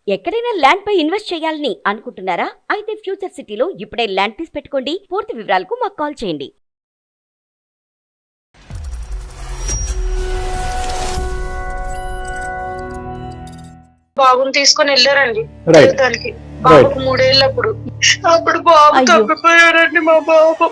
ఎక్కడైనా ల్యాండ్ పై ఇన్వెస్ట్ చేయాలని అనుకుంటున్నారా? అయితే ఫ్యూచర్ సిటీలో ఇప్పుడే ల్యాండ్ తీసి పెట్టుకోండి. పూర్తి వివరాలకు మాకు కాల్ చేయండి. బాబుని తీసుకొని వెళ్ళారండి దానికి. బాబుకు 3 ఏళ్ళు అప్పుడు బాబు తప్పిపోయారండి. మా బాబు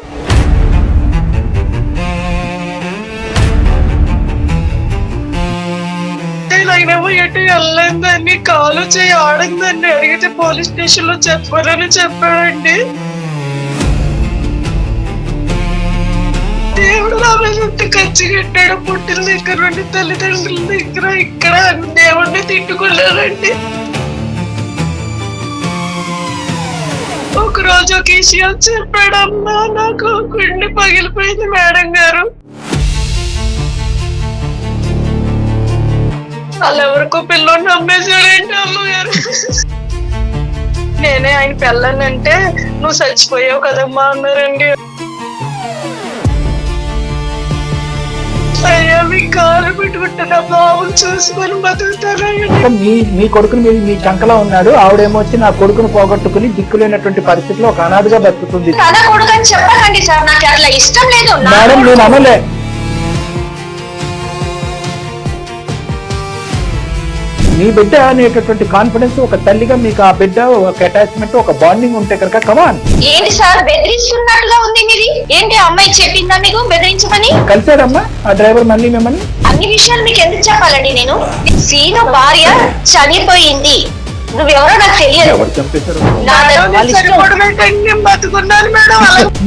నేనేమో ఎటు వెళ్ళలేదని, కాలు చేయి ఆడిందని అడిగితే పోలీస్ స్టేషన్ లో చెప్పారని చెప్పాడండి. దేవుడు నా మీద ఖర్చు కట్టాడు. పుట్టిన దగ్గర నుండి తల్లిదండ్రుల దగ్గర ఇక్కడ దేవుడిని తిట్టుకున్నాడండి. ఒక రోజు ఒక విషయం చెప్పాడమ్మా, నాకు గుండె పగిలిపోయింది మేడం గారు. వాళ్ళు ఎవరికో పిల్లోని నమ్మేశాడండి అమ్మగారు. నేనే ఆయన పెళ్ళానంటే నువ్వు చచ్చిపోయావు కదమ్మా అన్నారండి. అయ్యా మీ కాలు పెట్టుకుంటున్నా బాబుని చూసుకొని బతుకుతానండి. మీ కొడుకుని మీ చంకలో ఉన్నాడు, ఆవిడేమో వచ్చి నా కొడుకును పోగొట్టుకుని దిక్కులేనటువంటి పరిస్థితిలో ఒక అనాథగా బతుకుతుంది. చెప్పకండి సార్, నాకు అట్లా ఇష్టం లేదు మేడం. నేను అనలే. మీ బిడ్డ అనేటటువంటి కాన్ఫిడెన్స్, ఒక తల్లిగా మీకు ఆ బిడ్డ ఒక అటాచ్మెంట్, ఒక బాండింగ్ ఉంటే కనుక కమాన్. ఏంటి సార్ బెదిరిస్తున్నట్టుగా ఉంది మీది? ఏంటి అమ్మాయి చెప్పిందా మీకు బెదిరించమని? కలిసాడమ్మా ఆ డ్రైవర్ మళ్ళీ మిమ్మల్ని? అన్ని విషయాలు మీకు ఎందుకు చెప్పాలండి? నేను సీను భార్య చనిపోయింది, నువ్వెవరో నాకు తెలియదు.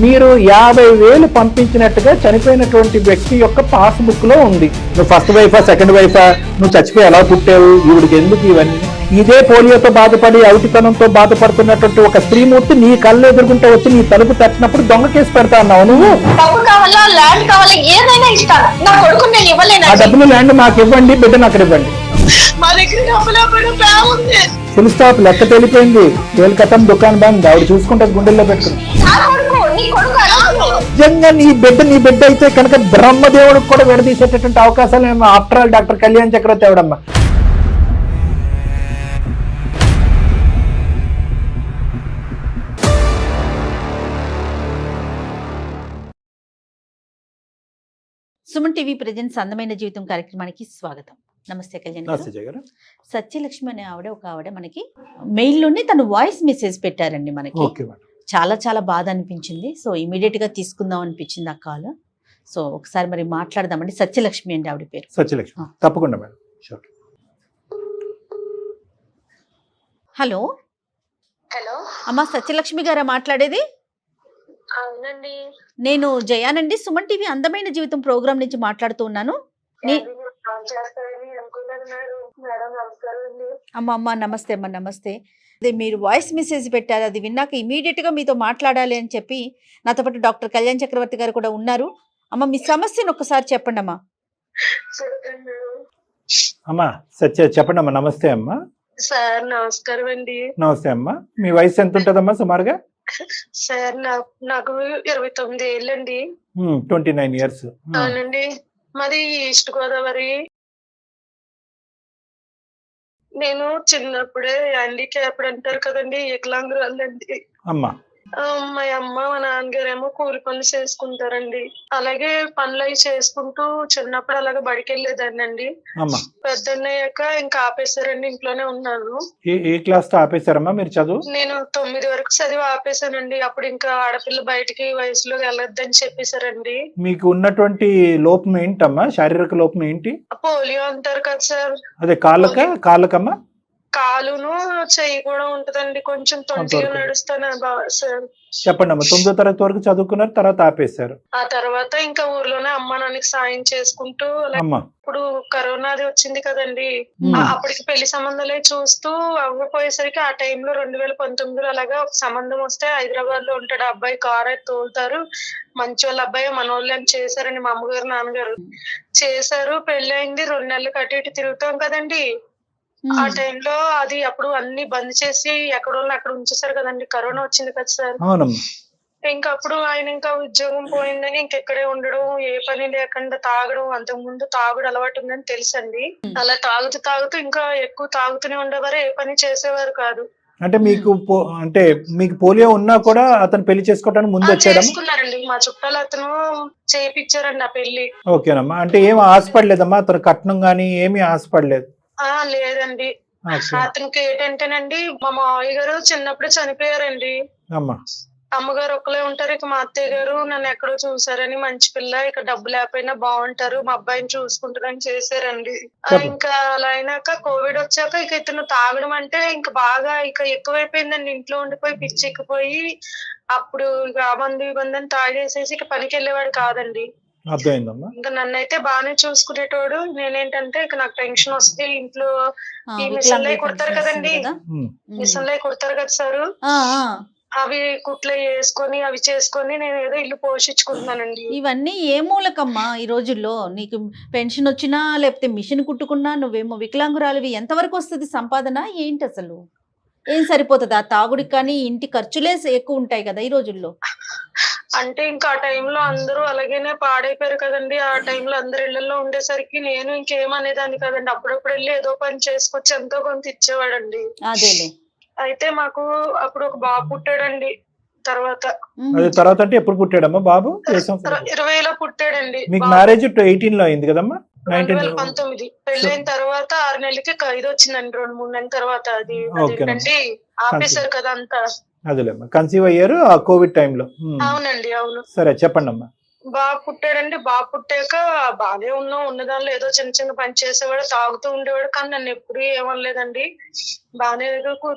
మీరు 50,000 పంపించినట్టుగా చనిపోయినటువంటి వ్యక్తి యొక్క పాస్ బుక్ లో ఉంది. నువ్వు ఫస్ట్ వైఫా సెకండ్ వైఫా, నువ్వు చచ్చిపోయి ఎలా పుట్టావు, ఈవిడికి ఎందుకు ఇవన్నీ? ఇదే పోలియోతో బాధపడి అవిటితనంతో బాధపడుతున్నటువంటి ఒక స్త్రీమూర్తి నీ కళ్ళు ఎదుర్కొంటే వచ్చి నీ తలుపు తట్టినప్పుడు దొంగ కేసు పెడతా అన్నావు నువ్వు. ఆ డబ్బులు ల్యాండ్ మాకు ఇవ్వండి, బిడ్డ నాకు ఇవ్వండి. ఫుల్ స్టాప్, లెక్క తెలిపోయింది. వేలుకతం దుకాణం బంద్. ఆవిడ చూసుకుంటే గుండెల్లో పెట్టుకుని నిజంగా నీ బిడ్డ అయితే కనుక బ్రహ్మదేవుడికి కూడా విడదీసేటటువంటి అవకాశాలు ఏమో. ఆఫ్టర్ ఆల్ డాక్టర్ కళ్యాణ్ చక్రవర్తి ఎవడమ్మా? సుమన్ టీవీ ప్రెజెంట్స్ అందమైన జీవితం కార్యక్రమానికి స్వాగతం. నమస్తే కళ్యాణ్ గారు. సత్యలక్ష్మి అనే ఆవిడ మనకి మెయిల్లోనే తను వాయిస్ మెసేజ్ పెట్టారండి మనకి. చాలా చాలా బాధ అనిపించింది. సో ఇమీడియట్ గా తీసుకుందాం అనిపించింది ఆ కాల్. సో ఒకసారి మరి మాట్లాడదామండి. సత్యలక్ష్మి అండి ఆవిడ పేరు. సత్యలక్ష్మి, తప్పకుండా మేడం. హలో హలో అమ్మా, సత్యలక్ష్మి గారా మాట్లాడేది? అవునండి, నేను జయానండి, సుమన్ టీవీ అందమైన జీవితం ప్రోగ్రామ్ నుంచి మాట్లాడుతూ ఉన్నాను. అమ్మ నమస్తే అమ్మ. నమస్తే. అదే మీరు వాయిస్ మెసేజ్ పెట్టారు, అది విన్నాక ఇమీడియట్ గా మీతో మాట్లాడాలి అని చెప్పి నాతో పాటు డాక్టర్ కళ్యాణ్ చక్రవర్తి గారు కూడా ఉన్నారు. అమ్మ మీ సమస్యను ఒకసారి చెప్పండి అమ్మా. అమ్మా సత్య చెప్పండి అమ్మా. నమస్తే అమ్మా. సార్ నమస్కారం అండి. నమస్తే అమ్మా. మీ వయసు ఎంత ఉంటుందమ్మా సుమారుగా? సార్ నాకు 29 ఏళ్ళండి. 29 years. అవునండి. మాది ఈస్ట్ గోదావరి. నేను చిన్నప్పుడే హ్యాండిక్యాప్డ్ అంటారు కదండి, వికలాంగురాలండి. అమ్మా మా అమ్మ మా నాన్నగారేమో కూలి పనులు చేసుకుంటారండి. అలాగే పనులు అవి చేసుకుంటూ చిన్నప్పుడు అలాగే బడికి వెళ్ళేదాన్ని అండి. పెద్దయ్యాక ఇంకా ఆపేశారండి, ఇంట్లోనే ఉన్నాను. ఏ క్లాస్ తో ఆపేశారమ్మా మీరు చదువు? నేను 9 వరకు చదివి ఆపేశానండి. అప్పుడు ఇంకా ఆడపిల్ల బయటికి వయసులో వెళ్ళొద్దని చెప్పేశారండి. మీకు ఉన్నటువంటి లోపం ఏంటమ్మా? శారీరక లోపం ఏంటి? పోలియో అంటారు కదా సార్. అదే కాళ్ళకమ్మా? కాలును చెయ్యి కూడా ఉంటదండి, కొంచెం తొంటిగా నడుస్తాను సార్. చెప్పండి అమ్మా. 9వ తరగతి వరకు చదువుకున్నారు, తర్వాత ఆపేశారు. ఆ తర్వాత ఇంకా ఊర్లోనే అమ్మ నాన్నకి సాయం చేసుకుంటూ, ఇప్పుడు కరోనాది వచ్చింది కదండి, అప్పటికి పెళ్లి సంబంధాలే చూస్తూ అవ్వపోయేసరికి ఆ టైంలో 2019 అలాగా ఒక సంబంధం వస్తే హైదరాబాద్ లో ఉంటాడు అబ్బాయి, కారు తోలుతారు, మంచి వాళ్ళ అబ్బాయి మనోళ్ళు అని చేశారండి. మా అమ్మగారు నాన్నగారు చేశారు. పెళ్లి అయింది. 2 నెలలకు అటు ఇటు తిరుగుతాం కదండి. ఆ టైంలో అది అప్పుడు అన్ని బంద్ చేసి ఎక్కడోళ్ళు అక్కడ ఉంచేసారు కదండి. కరోనా వచ్చింది కదా సార్. ఇంకా అప్పుడు ఆయన ఇంకా ఉద్యోగం పోయిందని ఇంకెక్కడే ఉండడం, ఏ పని లేకుండా తాగడం, అంతకు ముందు తాగుడు అలవాటు ఉందని తెలుసండి. అలా తాగుతూ ఇంకా ఎక్కువ తాగుతూనే ఉండేవారు, ఏ పని చేసేవారు కాదు. అంటే మీకు పోలియో ఉన్నా కూడా అతను పెళ్లి చేసుకోవడానికి ముందు వచ్చాడమ్మా? చేసుకున్నారండి, మా చుట్టాలు అతను చేయించారండి ఆ పెళ్లి. ఓకేనమ్మా. అంటే ఏం ఆశపడలేదమ్మా అతను కట్నం గానీ ఏమీ ఆశపడలేదు? లేదండి. అతనికి ఏంటంటేనండి, మా మావయ్య గారు చిన్నప్పుడు చనిపోయారండి. అమ్మా. అమ్మగారు ఒక్కలే ఉంటారు. ఇక మా అత్తయ్య గారు నన్ను ఎక్కడో చూసారని, మంచి పిల్ల, ఇక డబ్బు లేకపోయినా బాగుంటారు, మా అబ్బాయిని చూసుకుంటారని చేశారండి. ఇంకా అలా అయినాక కోవిడ్ వచ్చాక ఇక ఇతను తాగడం అంటే ఇంకా బాగా ఇక ఎక్కువైపోయిందండి. ఇంట్లో ఉండిపోయి పిచ్చి ఎక్కిపోయి అప్పుడు ఇక ఆ బంధు ఈ బంధు అని తాగేసేసి ఇక పనికి వెళ్ళేవాడు కాదండి. ఇంకా నన్ను అయితే బాగానే చూసుకునేటోడు. నేనేంటంటే ఇక నాకు టెన్షన్ వస్తే ఇంట్లో ఈ మిషన్లే కుడతారు కదండి, మిషన్లే కుడతారు కదా సారు, అవి కుట్లు వేసుకొని అవి చేసుకొని నేను ఏదో ఇల్లు పోషించుకుంటున్నానండి. ఇవన్నీ ఏ మూలకమ్మా ఈ రోజుల్లో? నీకు పెన్షన్ వచ్చినా లేకపోతే మిషన్ కుట్టుకున్నా నువ్వేమో వికలాంగురాలివి, ఎంతవరకు వస్తుంది సంపాదన? ఏంటి అసలు ఏం సరిపోతుంది? ఆ తాగుడికి కానీ ఇంటి ఖర్చులే ఎక్కువ ఉంటాయి కదా ఈ రోజుల్లో. అంటే ఇంకా ఆ టైంలో అందరూ అలాగేనే పాడైపోయారు కదండి. ఆ టైంలో అందరు ఇళ్లలో ఉండేసరికి నేను ఇంకేమనేదాన్ని కదండి. అప్పుడప్పుడు వెళ్ళి ఏదో పని చేసుకొచ్చి ఎంతో కొంత ఇచ్చేవాడండి. అదేలే. అయితే మాకు అప్పుడు ఒక బాబు పుట్టాడండి. తర్వాత అంటే ఎప్పుడు పుట్టాడమ్మా బాబు? 20లో పుట్టాడండి. మీకు మ్యారేజ్ 18 లో అయింది కదమ్మా? 2019 పెళ్ళైన తర్వాత 6 నెలలకి ఖైదు వచ్చిందండి. 2-3 నెలల తర్వాత అది ఆపేశారు కదా అంతా. అదేలేమ్మా, కన్సీవ్ అయ్యారు ఆ కోవిడ్ టైంలో. అవునండి, అవును. సరే చెప్పండి అమ్మా. బాబు పుట్టాడండి. బాబు పుట్టాక బాగానే ఉన్న దానిలో ఏదో చిన్న చిన్న పని చేసేవాడు, తాగుతూ ఉండేవాడు, కానీ నన్ను ఎప్పుడు ఏమనలేదండి. బాగానే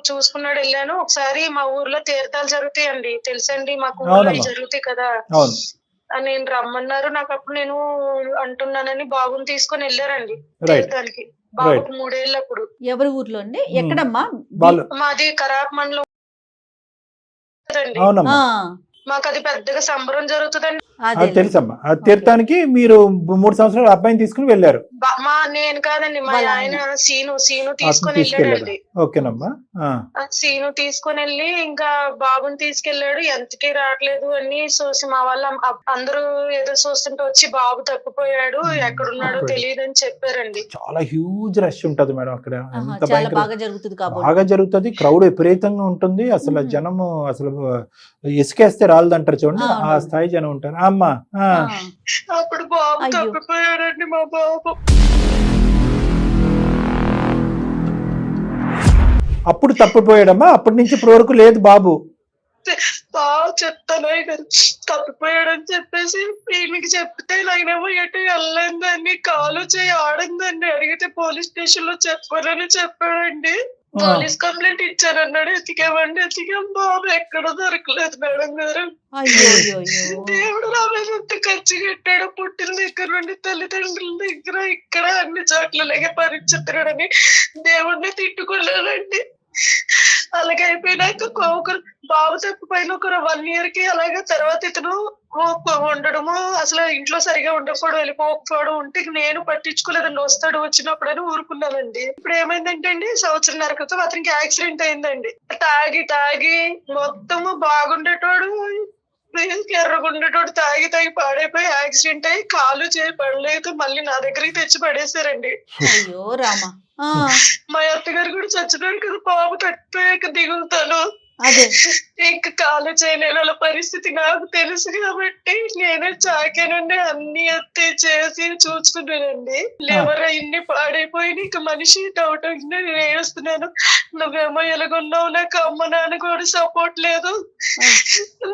చూసుకున్నాడు. వెళ్ళాను ఒకసారి, మా ఊర్లో తీర్థాలు జరుగుతాయండి, తెలుసండి, మాకు ఊర్లో జరుగుతాయి కదా, నేను రమ్మన్నారు. నాకు అప్పుడు నేను అంటున్నానని బాబుని తీసుకొని వెళ్ళారండి తీర్థానికి. బాబుకు 3 ఏళ్ళు అప్పుడు. ఎవరి ఊర్లో అండి? ఎక్కడమ్మా? మాది కరాప్ మండలం. మాకు అది పెద్దగా సంబరం జరుగుతుందండి. తెలుసమ్మా. ఆ తీర్థానికి మీరు 3 సంవత్సరాలు అబ్బాయిని తీసుకుని వెళ్ళారు? నేను కాదండి, మా ఆయన సీను తీసుకొని వెళ్ళాడండి. ఓకేనమ్మా. సీను తీసుకొని వెళ్ళి ఇంకా బాబుని తీసుకెళ్లాడు. ఎంతకీ రావట్లేదు అని చూసి మా వాళ్ళ అందరూ ఏదో చూస్తుంటే వచ్చి బాబు తప్పిపోయాడు, ఎక్కడున్నాడో తెలియదు అని చెప్పారండి. చాలా హ్యూజ్ రష్ ఉంటది మేడం అక్కడ. బాగా జరుగుతుంది, క్రౌడ్ విపరీతంగా ఉంటుంది. అసలు జనము అసలు ఇసుకేస్తే రాలదంటారు చూడండి, ఆ స్థాయి జనం ఉంటారు. అమ్మా, అప్పుడు బాబు తప్పిపోయాడండి మా బాబు. అప్పుడు తప్పిపోయాడమ్మా? అప్పటి నుంచి ఇప్పుడు వరకు లేదు బాబు? చెప్తాను తప్పిపోయాడని చెప్పేసి ఈమెకి చెప్తే నాయనేమో ఎటు వెళ్ళలేదని, కాలు చేయి ఆడిందని అడిగితే పోలీస్ స్టేషన్ లో చెప్పానని చెప్పాడండి. Police complaint ఇచ్చానన్నాడు. ఎతికాం, బాబు ఎక్కడ దొరకలేదు మేడం గారు. దేవుడు నా మీద ఎంత ఖర్చు కట్టాడు, పుట్టిన దగ్గర నుండి తల్లిదండ్రుల దగ్గర ఇక్కడ అన్ని చోట్ల పరిచిత్రాడని దేవుడిని తిట్టుకోలేదండి. అలాగే అయిపోయినాక ఒకరు బాబు తప్పిపోయిన ఒక 1 year కి అలాగే తర్వాత ఇతను ఉండడము, అసలు ఇంట్లో సరిగా ఉండకపోవడం, వెళ్ళిపోకపోవడం ఉంటే నేను పట్టించుకోలేదండి. వస్తాడు వచ్చినప్పుడు అని ఊరుకున్నానండి. ఇప్పుడు ఏమైందంటే అండి, 1.5 సంవత్సరాల క్రితం అతనికి యాక్సిడెంట్ అయిందండి. తాగి మొత్తము బాగుండేటోడు, ఎర్రగుండేటోడు తాగి పాడైపోయి యాక్సిడెంట్ అయ్యి కాలు చేయి పడలేదు, మళ్ళీ నా దగ్గరికి తెచ్చి పడేశారండి. మా అత్తగారు కూడా చచ్చిపోయారు కదా, బాబు తప్పిపోయాక దిగుతాను. ఇంకా కాలు చేయలేని పరిస్థితి నాకు తెలుసు కాబట్టి నేనే చాకేనండి, అన్ని ఎత్తి చేసి చూసుకున్నానండి. లివర్ ఇన్ని పాడైపోయి ఇంకా మనిషి డౌట్ నేను ఏడుస్తున్నాను. నువ్వేమో ఎలాగున్నావు, నాకు అమ్మ నాన్న కూడా సపోర్ట్ లేదు,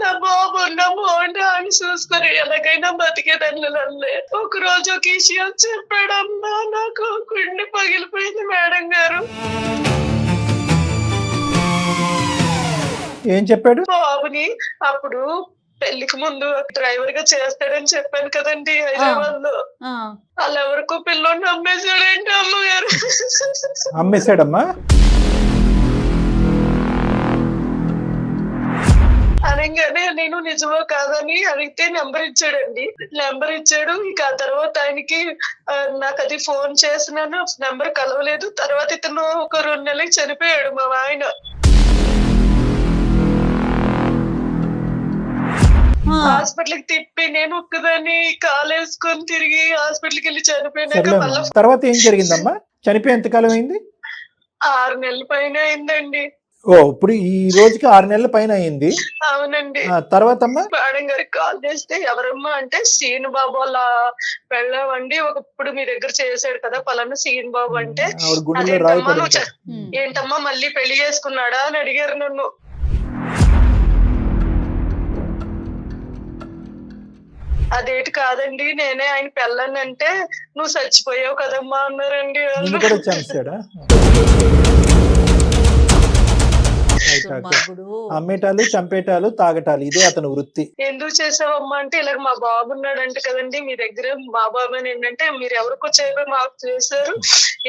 నా బాబు నా బాగుండా అని చూసుకొని ఎలాగైనా బతికేదాన్ని. నన్ను ఒక రోజు ఒక విషయం చెప్పాడమ్మా, నాకు గుండె పగిలిపోయింది మేడం గారు. ఏం చెప్పాడు? బాబుని అప్పుడు పెళ్లికి ముందు డ్రైవర్ గా చేస్తాడని చెప్పాను కదండి హైదరాబాద్ లో. వాళ్ళు ఎవరికో పిల్లోని అమ్మేశాడండి అమ్మగారు. అమ్మేశాడమ్మా? అనగానే నేను నిజమో కాదని అడిగితే నెంబర్ ఇచ్చాడండి. నెంబర్ ఇచ్చాడు. ఇక ఆ తర్వాత ఆయనకి నాకు అది ఫోన్ చేసినాను, నెంబర్ కలవలేదు. తర్వాత ఇతను ఒక 2 నెలలకి చనిపోయాడు మా ఆయన. హాస్పిటల్ కి తిప్పి నేను ఒక్కదాన్ని కాలేసుకొని తిరిగి హాస్పిటల్ కి వెళ్ళి చనిపోయినాక సర్లే మళ్ళా అమ్మా. తర్వాత ఏం జరిగిందమ్మా? చనిపోయి ఎంతకాలం అయింది? 6 నెలల పైన అయిందండి. ఓ ఇప్పుడు ఈ రోజుకి 6 నెలల పైన అయింది. అవునండి. తర్వాత అమ్మా? మేడం గారికి కాల్ చేస్తే ఎవరమ్మా అంటే సీను బాబు వాళ్ళ వెళ్ళామండి, ఒకప్పుడు మీ దగ్గర చేశాడు కదా పలానా సీను బాబు అంటే, ఆవిడ గుండెలో అదేంటమ్మా రాయపడి నువ్వు ఏంటమ్మా మళ్ళీ పెళ్లి చేసుకున్నాడా అని అడిగారు నన్ను. అదేంటి కాదండి నేనే ఆయన పెళ్ళని అంటే, నువ్వు చచ్చిపోయావు కదమ్మా అన్నారండి వాళ్ళు. నిన్ను కూడా చంపాడా? అమ్మేటాలు, చంపేటాలు, తాగటాలు ఇదే అతని వృత్తి. ఎందుకు చేసావమ్మా అంటే, ఇలా మా బాబు ఉన్నాడంటే కదండి మీ దగ్గర, మా బాబు అని ఏంటంటే మీరు ఎవరికో చేయబోయి మాకు చేశారు,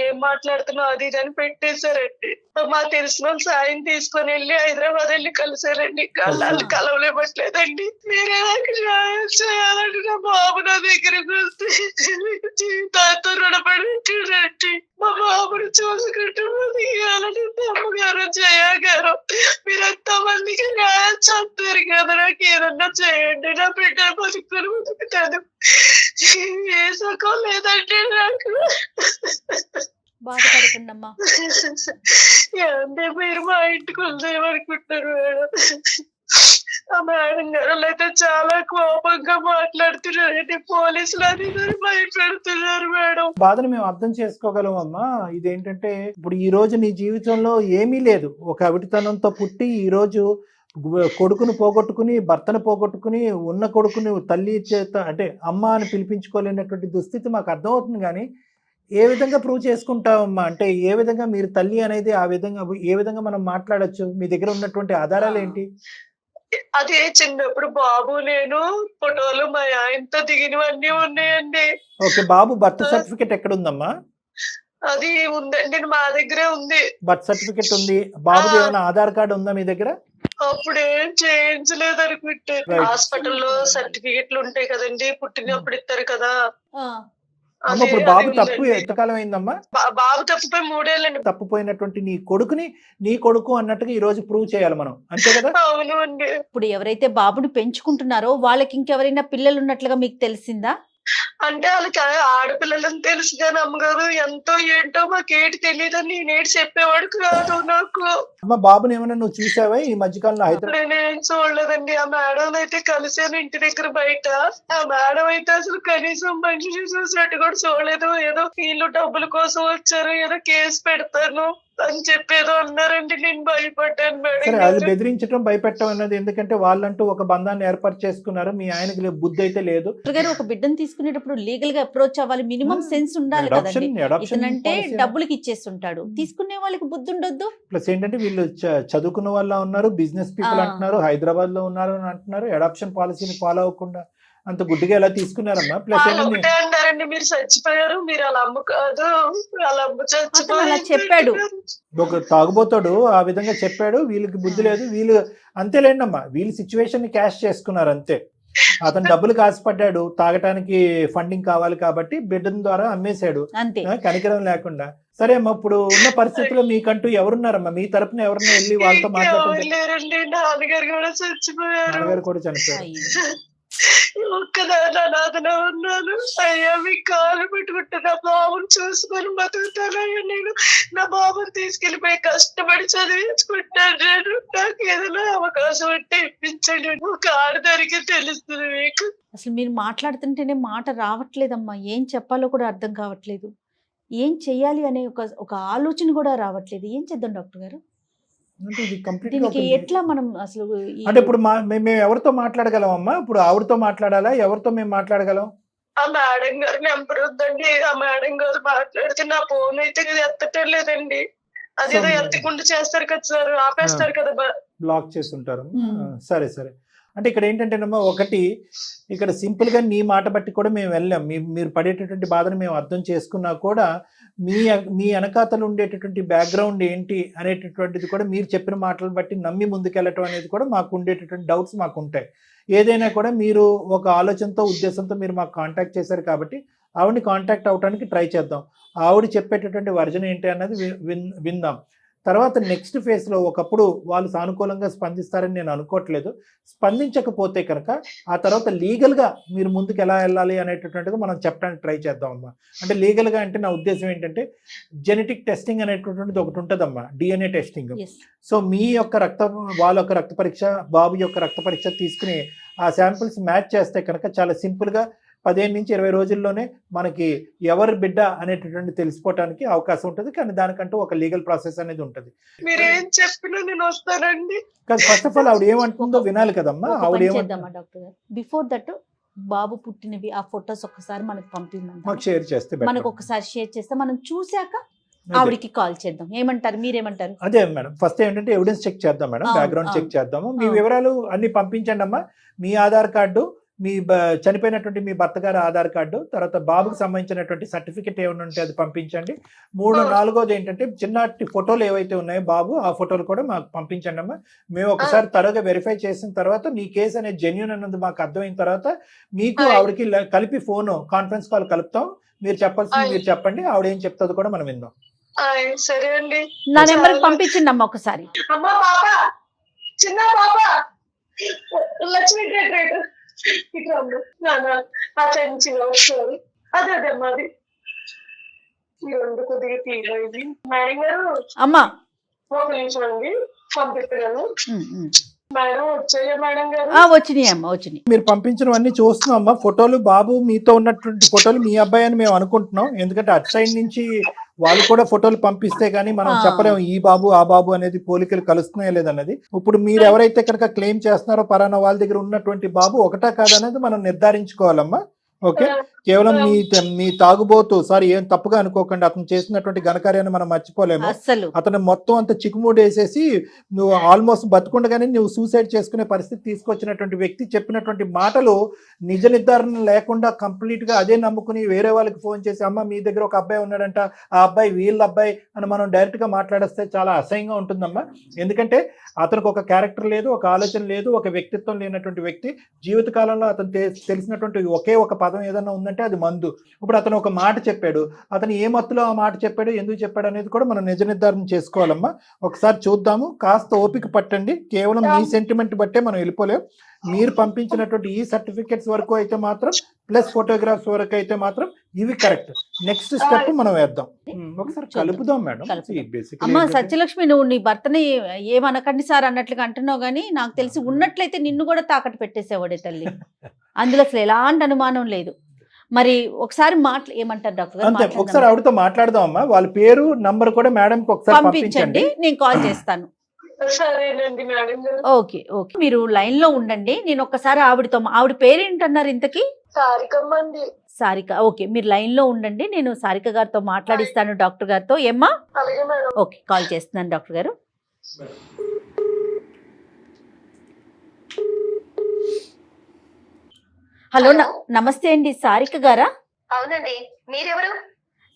ఏం మాట్లాడుతున్నావు అది ఇది అని పెట్టేశారండి. మాకు తెలిసిన వాళ్ళు సాయం తీసుకొని వెళ్ళి హైదరాబాద్ వెళ్ళి కలిసారండి. వాళ్ళు కలవలేమట్లేదండి. మీరే నాకు సాయం చేయాలంటే నా బాబు నా దగ్గరకు వస్తే జీవితాంతో రుణపడి మా బాబుని చూసుకుంటూ తీయాలని అమ్మగారు జయగారు మీరంతా మందికి న్యాయం చేస్తారు కదా, నాకు ఏదన్నా చేయండి, నా బిడ్డ బతుకుని బతుకుతాను. ఏ సుఖం లేదండి నాకు. బాధపడకండమ్మా. అంటే మీరు మా ఇంటికి వద్దేమనుకుంటారు మేడం? ఆ మేడం గారు అయితే చాలా కోపంగా మాట్లాడుతున్నారండి. పోలీసులు అది భయపెడుతున్నారు మేడం. బాధను మేము అర్థం చేసుకోగలం అమ్మా. ఇదేంటంటే ఇప్పుడు ఈ రోజు నీ జీవితంలో ఏమీ లేదు, ఒక అవిటితనంతో పుట్టి ఈ రోజు కొడుకును పోగొట్టుకుని, భర్తను పోగొట్టుకుని, ఉన్న కొడుకుని తల్లి చేత అంటే అమ్మ అని పిలిపించుకోలేనటువంటి దుస్థితి మాకు అర్థమవుతుంది. కానీ ఏ విధంగా ప్రూవ్ చేసుకుంటావమ్మా? అంటే ఏ విధంగా మీరు తల్లి అనేది ఆ విధంగా ఏ విధంగా మనం మాట్లాడొచ్చు? మీ దగ్గర ఉన్నటువంటి ఆధారాలు ఏంటి? అదే చిన్నప్పుడు బాబు నేను ఫోటోలు మా ఆయనతో దిగినవన్నీ ఉన్నాయండి. ఓకే, బాబు బర్త్ సర్టిఫికెట్ ఎక్కడ ఉందమ్మా? అది ఉందండి, మా దగ్గరే ఉంది. బర్త్ సర్టిఫికెట్ ఉంది. బాబు ఏమైనా ఆధార్ కార్డు ఉందా మీ దగ్గర? అప్పుడేం చేయించలేదు అనుకుంటే. హాస్పిటల్లో సర్టిఫికెట్లు ఉంటాయి కదండి, పుట్టినప్పుడు ఇస్తారు కదా. ఇప్పుడు బాబు తప్పు ఎంతకాలం అయిందమ్మా? బాబు తప్పిపోయి 3 ఏళ్ళండి. తప్పిపోయినటువంటి నీ కొడుకుని నీ కొడుకు అన్నట్టుగా ఈ రోజు ప్రూవ్ చేయాలి మనం, అంతే కదా? అవును అండి. ఇప్పుడు ఎవరైతే బాబుని పెంచుకుంటున్నారో వాళ్ళకి ఇంకెవరైనా పిల్లలు ఉన్నట్లుగా మీకు తెలిసిందా? అంటే వాళ్ళకి ఆడపిల్లలని తెలుసు కానీ అమ్మగారు ఎంతో ఏంటో మాకేటి తెలియదని నేనేటి చెప్పేవాడు కాదు నాకు. అమ్మ బాబుని ఏమైనా నువ్వు చూసావా ఈ మధ్యకాలంలో హైదరాబాద్? నేనేం చూడలేదండి. ఆ మేడం అయితే కలిసాను ఇంటి దగ్గర బయట. ఆ మేడం అయితే అసలు కనీసం మనిషిని చూసినట్టు కూడా చూడలేదు. ఏదో వీళ్ళు డబ్బుల కోసం వచ్చారు, ఏదో కేసు పెడతాను అని చెప్పేదో అన్నారండి. నేను భయపడ్డాను మేడం. అది బెదిరించడం, భయపెట్టడం అన్నది ఎందుకంటే వాళ్ళంటూ ఒక బంధాన్ని ఏర్పాటు చేసుకున్నారు. మీ ఆయనకి బుద్ధి అయితే లేదు. ఒక బిడ్డను తీసుకునేటప్పుడు లీగల్ గా అప్రోచ్ అవ్వాలి, మినిమం సెన్స్ ఉండాలి కదండి. ఇతనంటే డబ్బులకి ఇచ్చేస్తుంటాడు, తీసుకునే వాళ్ళకి బుద్ధి ఉండొద్దు. ప్లస్ ఏంటంటే వీళ్ళు చదువుకున్న వాళ్ళ ఉన్నారు, బిజినెస్ పీపుల్ అంటున్నారు, హైదరాబాద్ లో ఉన్నారు అని అంటున్నారు. అడాప్షన్ పాలసీని ఫాలో అవ్వకుండా అంత గుడ్డిగా ఎలా తీసుకున్నారమ్మా? ప్లస్ అన్నారండి మీరు చచ్చిపోయారు, మీరు అలా అమ్ము కాదు, అలా అమ్ము చచ్చిపోయారు చెప్పాడు. ఒక తాగుబోతాడు ఆ విధంగా చెప్పాడు. వీళ్ళకి బుద్ధి లేదు. వీళ్ళు అంతేలేండమ్మా, వీళ్ళు సిచ్యువేషన్ ని క్యాష్ చేసుకున్నారు అంతే. అతను డబ్బులు కాసిపడ్డాడు, తాగటానికి ఫండింగ్ కావాలి కాబట్టి బిడ్డ ద్వారా అమ్మేశాడు, కనికరం లేకుండా. సరే అమ్మా, ఇప్పుడు ఉన్న పరిస్థితుల్లో మీకంటూ ఎవరున్నారమ్మా? మీ తరపున ఎవరన్నా వెళ్ళి వాళ్ళతో మాట్లాడుతుంటే? నాన్నగారు కూడా చనిపోయారు. ఒక్కదాని అనాథన ఉన్నాను. అయ్యా మీ కాలు పెట్టుకుంటే నా బాబుని చూసుకొని బతుకుతానయ్యా. నేను నా బాబుని తీసుకెళ్లిపోయి కష్టపడి చదివించుకుంటాను. నేను నాకు ఏదైనా అవకాశం అంటే ఇప్పించండి. ఒక ఆడదానికి తెలుస్తుంది మీకు. అసలు మీరు మాట్లాడుతుంటేనే మాట రావట్లేదమ్మా. ఏం చెప్పాలో కూడా అర్థం కావట్లేదు. ఏం చెయ్యాలి అనే ఒక ఆలోచన కూడా రావట్లేదు. ఏం చేద్దాం డాక్టర్ గారు? ఎట్లా మనం అసలు అంటే ఇప్పుడు మేము ఎవరితో మాట్లాడగలమమ్మా? ఇప్పుడు ఆవిడతో మాట్లాడాలా? ఎవరితో మేము మాట్లాడగలం? ఆ మేడం గారు నెంబర్ వద్దండి. ఆ మేడం గారు మాట్లాడితే నా ఫోన్ అయితే ఎత్తటం లేదండి. అదేదో ఎత్తకుండా చేస్తారు కదా సార్, ఆపేస్తారు కదా, బ్లాక్ చేస్తుంటారు. సరే సరే. అంటే ఇక్కడ ఏంటంటేనమ్మా, ఒకటి ఇక్కడ సింపుల్ గా నీ మాట బట్టి కూడా మేము వెళ్ళాం. మీరు పడేటటువంటి బాధను మేము అర్థం చేసుకున్నా కూడా మీ వెనకాతలు ఉండేటటువంటి బ్యాక్గ్రౌండ్ ఏంటి అనేటటువంటిది కూడా మీరు చెప్పిన మాటలు బట్టి నమ్మి ముందుకెళ్ళటం అనేది కూడా మాకు ఉండేటటువంటి డౌట్స్ మాకు ఉంటాయి. ఏదైనా కూడా మీరు ఒక ఆలోచనతో, ఉద్దేశంతో మీరు మాకు కాంటాక్ట్ చేశారు కాబట్టి ఆవిడని కాంటాక్ట్ అవడానికి ట్రై చేద్దాం. ఆవిడ చెప్పేటటువంటి వర్జన్ ఏంటి అన్నది విందాం. తర్వాత నెక్స్ట్ ఫేజ్లో ఒకప్పుడు వాళ్ళు సానుకూలంగా స్పందిస్తారని నేను అనుకోవట్లేదు. స్పందించకపోతే కనుక ఆ తర్వాత లీగల్గా మీరు ముందుకు ఎలా వెళ్ళాలి అనేటటువంటిది మనం చెప్పడానికి ట్రై చేద్దామమ్మా. అంటే లీగల్గా అంటే నా ఉద్దేశం ఏంటంటే జెనెటిక్ టెస్టింగ్ అనేటటువంటిది ఒకటి ఉంటుందమ్మా, DNA టెస్టింగ్. సో మీ యొక్క వాళ్ళ యొక్క రక్త పరీక్ష, బాబు యొక్క రక్త పరీక్ష తీసుకుని ఆ శాంపిల్స్ మ్యాచ్ చేస్తే కనుక చాలా సింపుల్గా 15 నుంచి 20 రోజుల్లోనే మనకి ఎవరి బిడ్డ అనేటటువంటి తెలిసిపోవటానికి అవకాశం ఉంటుంది. కానీ దానికంటూ ఒక లీగల్ ప్రాసెస్ అనేది ఉంటుంది. మీరేం చెప్పినా నేను వస్తానండి. కానీ ఫస్ట్ ఆఫ్ ఆల్ ఆవిడ ఏమంటుందో వినాలి కదమ్మా. ఆవిడ డాక్టర్ గారు బిఫోర్ దట్ బాబు పుట్టినవి ఆ ఫొటోస్ ఒక్కసారి మనకు పంపించండి, మాకు షేర్ చేస్తే మనకు ఒకసారి షేర్ చేస్తే మనం చూసాక ఆవిడకి కాల్ చేద్దాం. ఏమంటారు, మీరేమంటారు? అదే మేడం, ఫస్ట్ ఏంటంటే ఎవిడెన్స్ చెక్ చేద్దాం మేడం, బ్యాక్గ్రౌండ్ చెక్ చేద్దాము. మీ వివరాలు అన్ని పంపించండి అమ్మా. మీ ఆధార్ కార్డు, మీ చనిపోయినటువంటి మీ భర్త గారి ఆధార్ కార్డు, తర్వాత బాబుకి సంబంధించినటువంటి సర్టిఫికెట్ ఏమైనా ఉంటే అది పంపించండి. 4వది ఏంటంటే చిన్నటి ఫోటోలు ఏవైతే ఉన్నాయో బాబు, ఆ ఫోటోలు కూడా మాకు పంపించండి అమ్మా. మేము ఒకసారి తరగా వెరిఫై చేసిన తర్వాత మీ కేసు అనేది జెన్యూన్ అన్నది మాకు అర్థమైన తర్వాత మీకు ఆవిడకి కలిపి ఫోన్ కాన్ఫరెన్స్ కాల్ కలుపుతాం. మీరు చెప్పాల్సింది మీరు చెప్పండి, ఆవిడ ఏం చెప్తుందో కూడా మనం విందాం. సరే అండి, నా నెంబర్ పంపించండి అమ్మ ఒకసారి. అమ్మా పాప, చిన్న పాప లక్ష్మీ అదే మాది ఈ 2 కొద్దిగా తీరైంది. మేడం గారు అమ్మా ఒక నిమిషం అండి పంపిస్తాను. మేడం వచ్చాయా మేడం గారు? వచ్చినాయి అమ్మ, వచ్చినాయి. మీరు పంపించినవన్నీ చూస్తున్నాం అమ్మా. ఫోటోలు బాబు మీతో ఉన్నటువంటి ఫోటోలు మీ అబ్బాయి అని మేము అనుకుంటున్నాం. ఎందుకంటే అటు సైడ్ నుంచి వాళ్ళు కూడా ఫోటోలు పంపిస్తే గానీ మనం చెప్పలేము ఈ బాబు ఆ బాబు అనేది పోలికలు కలుస్తున్నాయా లేదన్నది. ఇప్పుడు మీరు ఎవరైతే కనుక క్లెయిమ్ చేస్తున్నారో పలానా వాళ్ళ దగ్గర ఉన్నటువంటి బాబు ఒకటా కాదనేది మనం నిర్ధారించుకోవాలమ్మా. ఓకే, కేవలం మీ తాగుబోతు, సారీ ఏం తప్పుగా అనుకోకండి, అతను చేసినటువంటి ఘనకార్యాన్ని మనం మర్చిపోలేము. అతను మొత్తం అంత చిక్కుముడి వేసేసి నువ్వు ఆల్మోస్ట్ బతుకుండగానే నువ్వు సూసైడ్ చేసుకునే పరిస్థితి తీసుకొచ్చినటువంటి వ్యక్తి చెప్పినటువంటి మాటలు నిజ నిర్ధారణ లేకుండా కంప్లీట్ గా అదే నమ్ముకుని వేరే వాళ్ళకి ఫోన్ చేసి అమ్మ మీ దగ్గర ఒక అబ్బాయి ఉన్నాడంట, ఆ అబ్బాయి వీళ్ళ అబ్బాయి అని మనం డైరెక్ట్ గా మాట్లాడిస్తే చాలా అసహ్యంగా ఉంటుందమ్మా. ఎందుకంటే అతనికి ఒక క్యారెక్టర్ లేదు, ఒక ఆలోచన లేదు, ఒక వ్యక్తిత్వం లేనటువంటి వ్యక్తి. జీవితకాలంలో అతను తెలిసినటువంటి ఒకే ఒక పదం ఏదన్నా ఉందంటే అది మందు. ఇప్పుడు అతను ఒక మాట చెప్పాడు, అతను ఏ మత్తులో ఆ మాట చెప్పాడు, ఎందుకు చెప్పాడు అనేది కూడా మనం నిజ నిర్ధారణ చేసుకోవాలమ్మా. ఒకసారి చూద్దాము, కాస్త ఓపిక పట్టండి. కేవలం మీ సెంటిమెంట్ బట్టే మనం వెళ్ళిపోలేం. మీరు పంపించినటువంటి ఈ సర్టిఫికెట్స్ వరకు అయితే మాత్రం ప్లస్ ఫోటోగ్రాఫ్స్ వరకు అయితే మాత్రం ఇవి కరెక్ట్. నెక్స్ట్ స్టెప్ మనం వేద్దాం, ఒకసారి కలుపుదాం మేడం. అమ్మా సత్యలక్ష్మి, నువ్వు నీ భర్తని ఏమనకండి సార్ అన్నట్లుగా అంటున్నావు, కానీ నాకు తెలిసి ఉన్నట్లయితే నిన్ను కూడా తాకట్టు పెట్టేసేవాడే తల్లి. అందులో అసలు ఎలాంటి అనుమానం లేదు. మరి ఒకసారి ఏమంటారు డాక్టర్ గారు? అంతే, ఒకసారి ఆవిడతో మాట్లాడదాం అమ్మా. వాళ్ళ పేరు నంబర్ కూడా మేడం ఒకసారి పంపించండి, నేను కాల్ చేస్తాను. సరేనండి మేడం గారు. ఓకే ఓకే, మీరు లైన్ లో ఉండండి. నేను ఒక్కసారి ఆవిడ పేరేంటన్నారు ఇంతకీ? సారికమ్మ అండి. సారిక, ఓకే, మీరు లైన్ లో ఉండండి. నేను సారిక గారితో మాట్లాడిస్తాను, డాక్టర్ గారితో. ఏమ్మా? అలాగే మేడం. ఓకే, కాల్ చేస్తున్నాను డాక్టర్ గారు. హలో, నమస్తే అండి, సారిక గారా? అవునండి, మీరెవరు?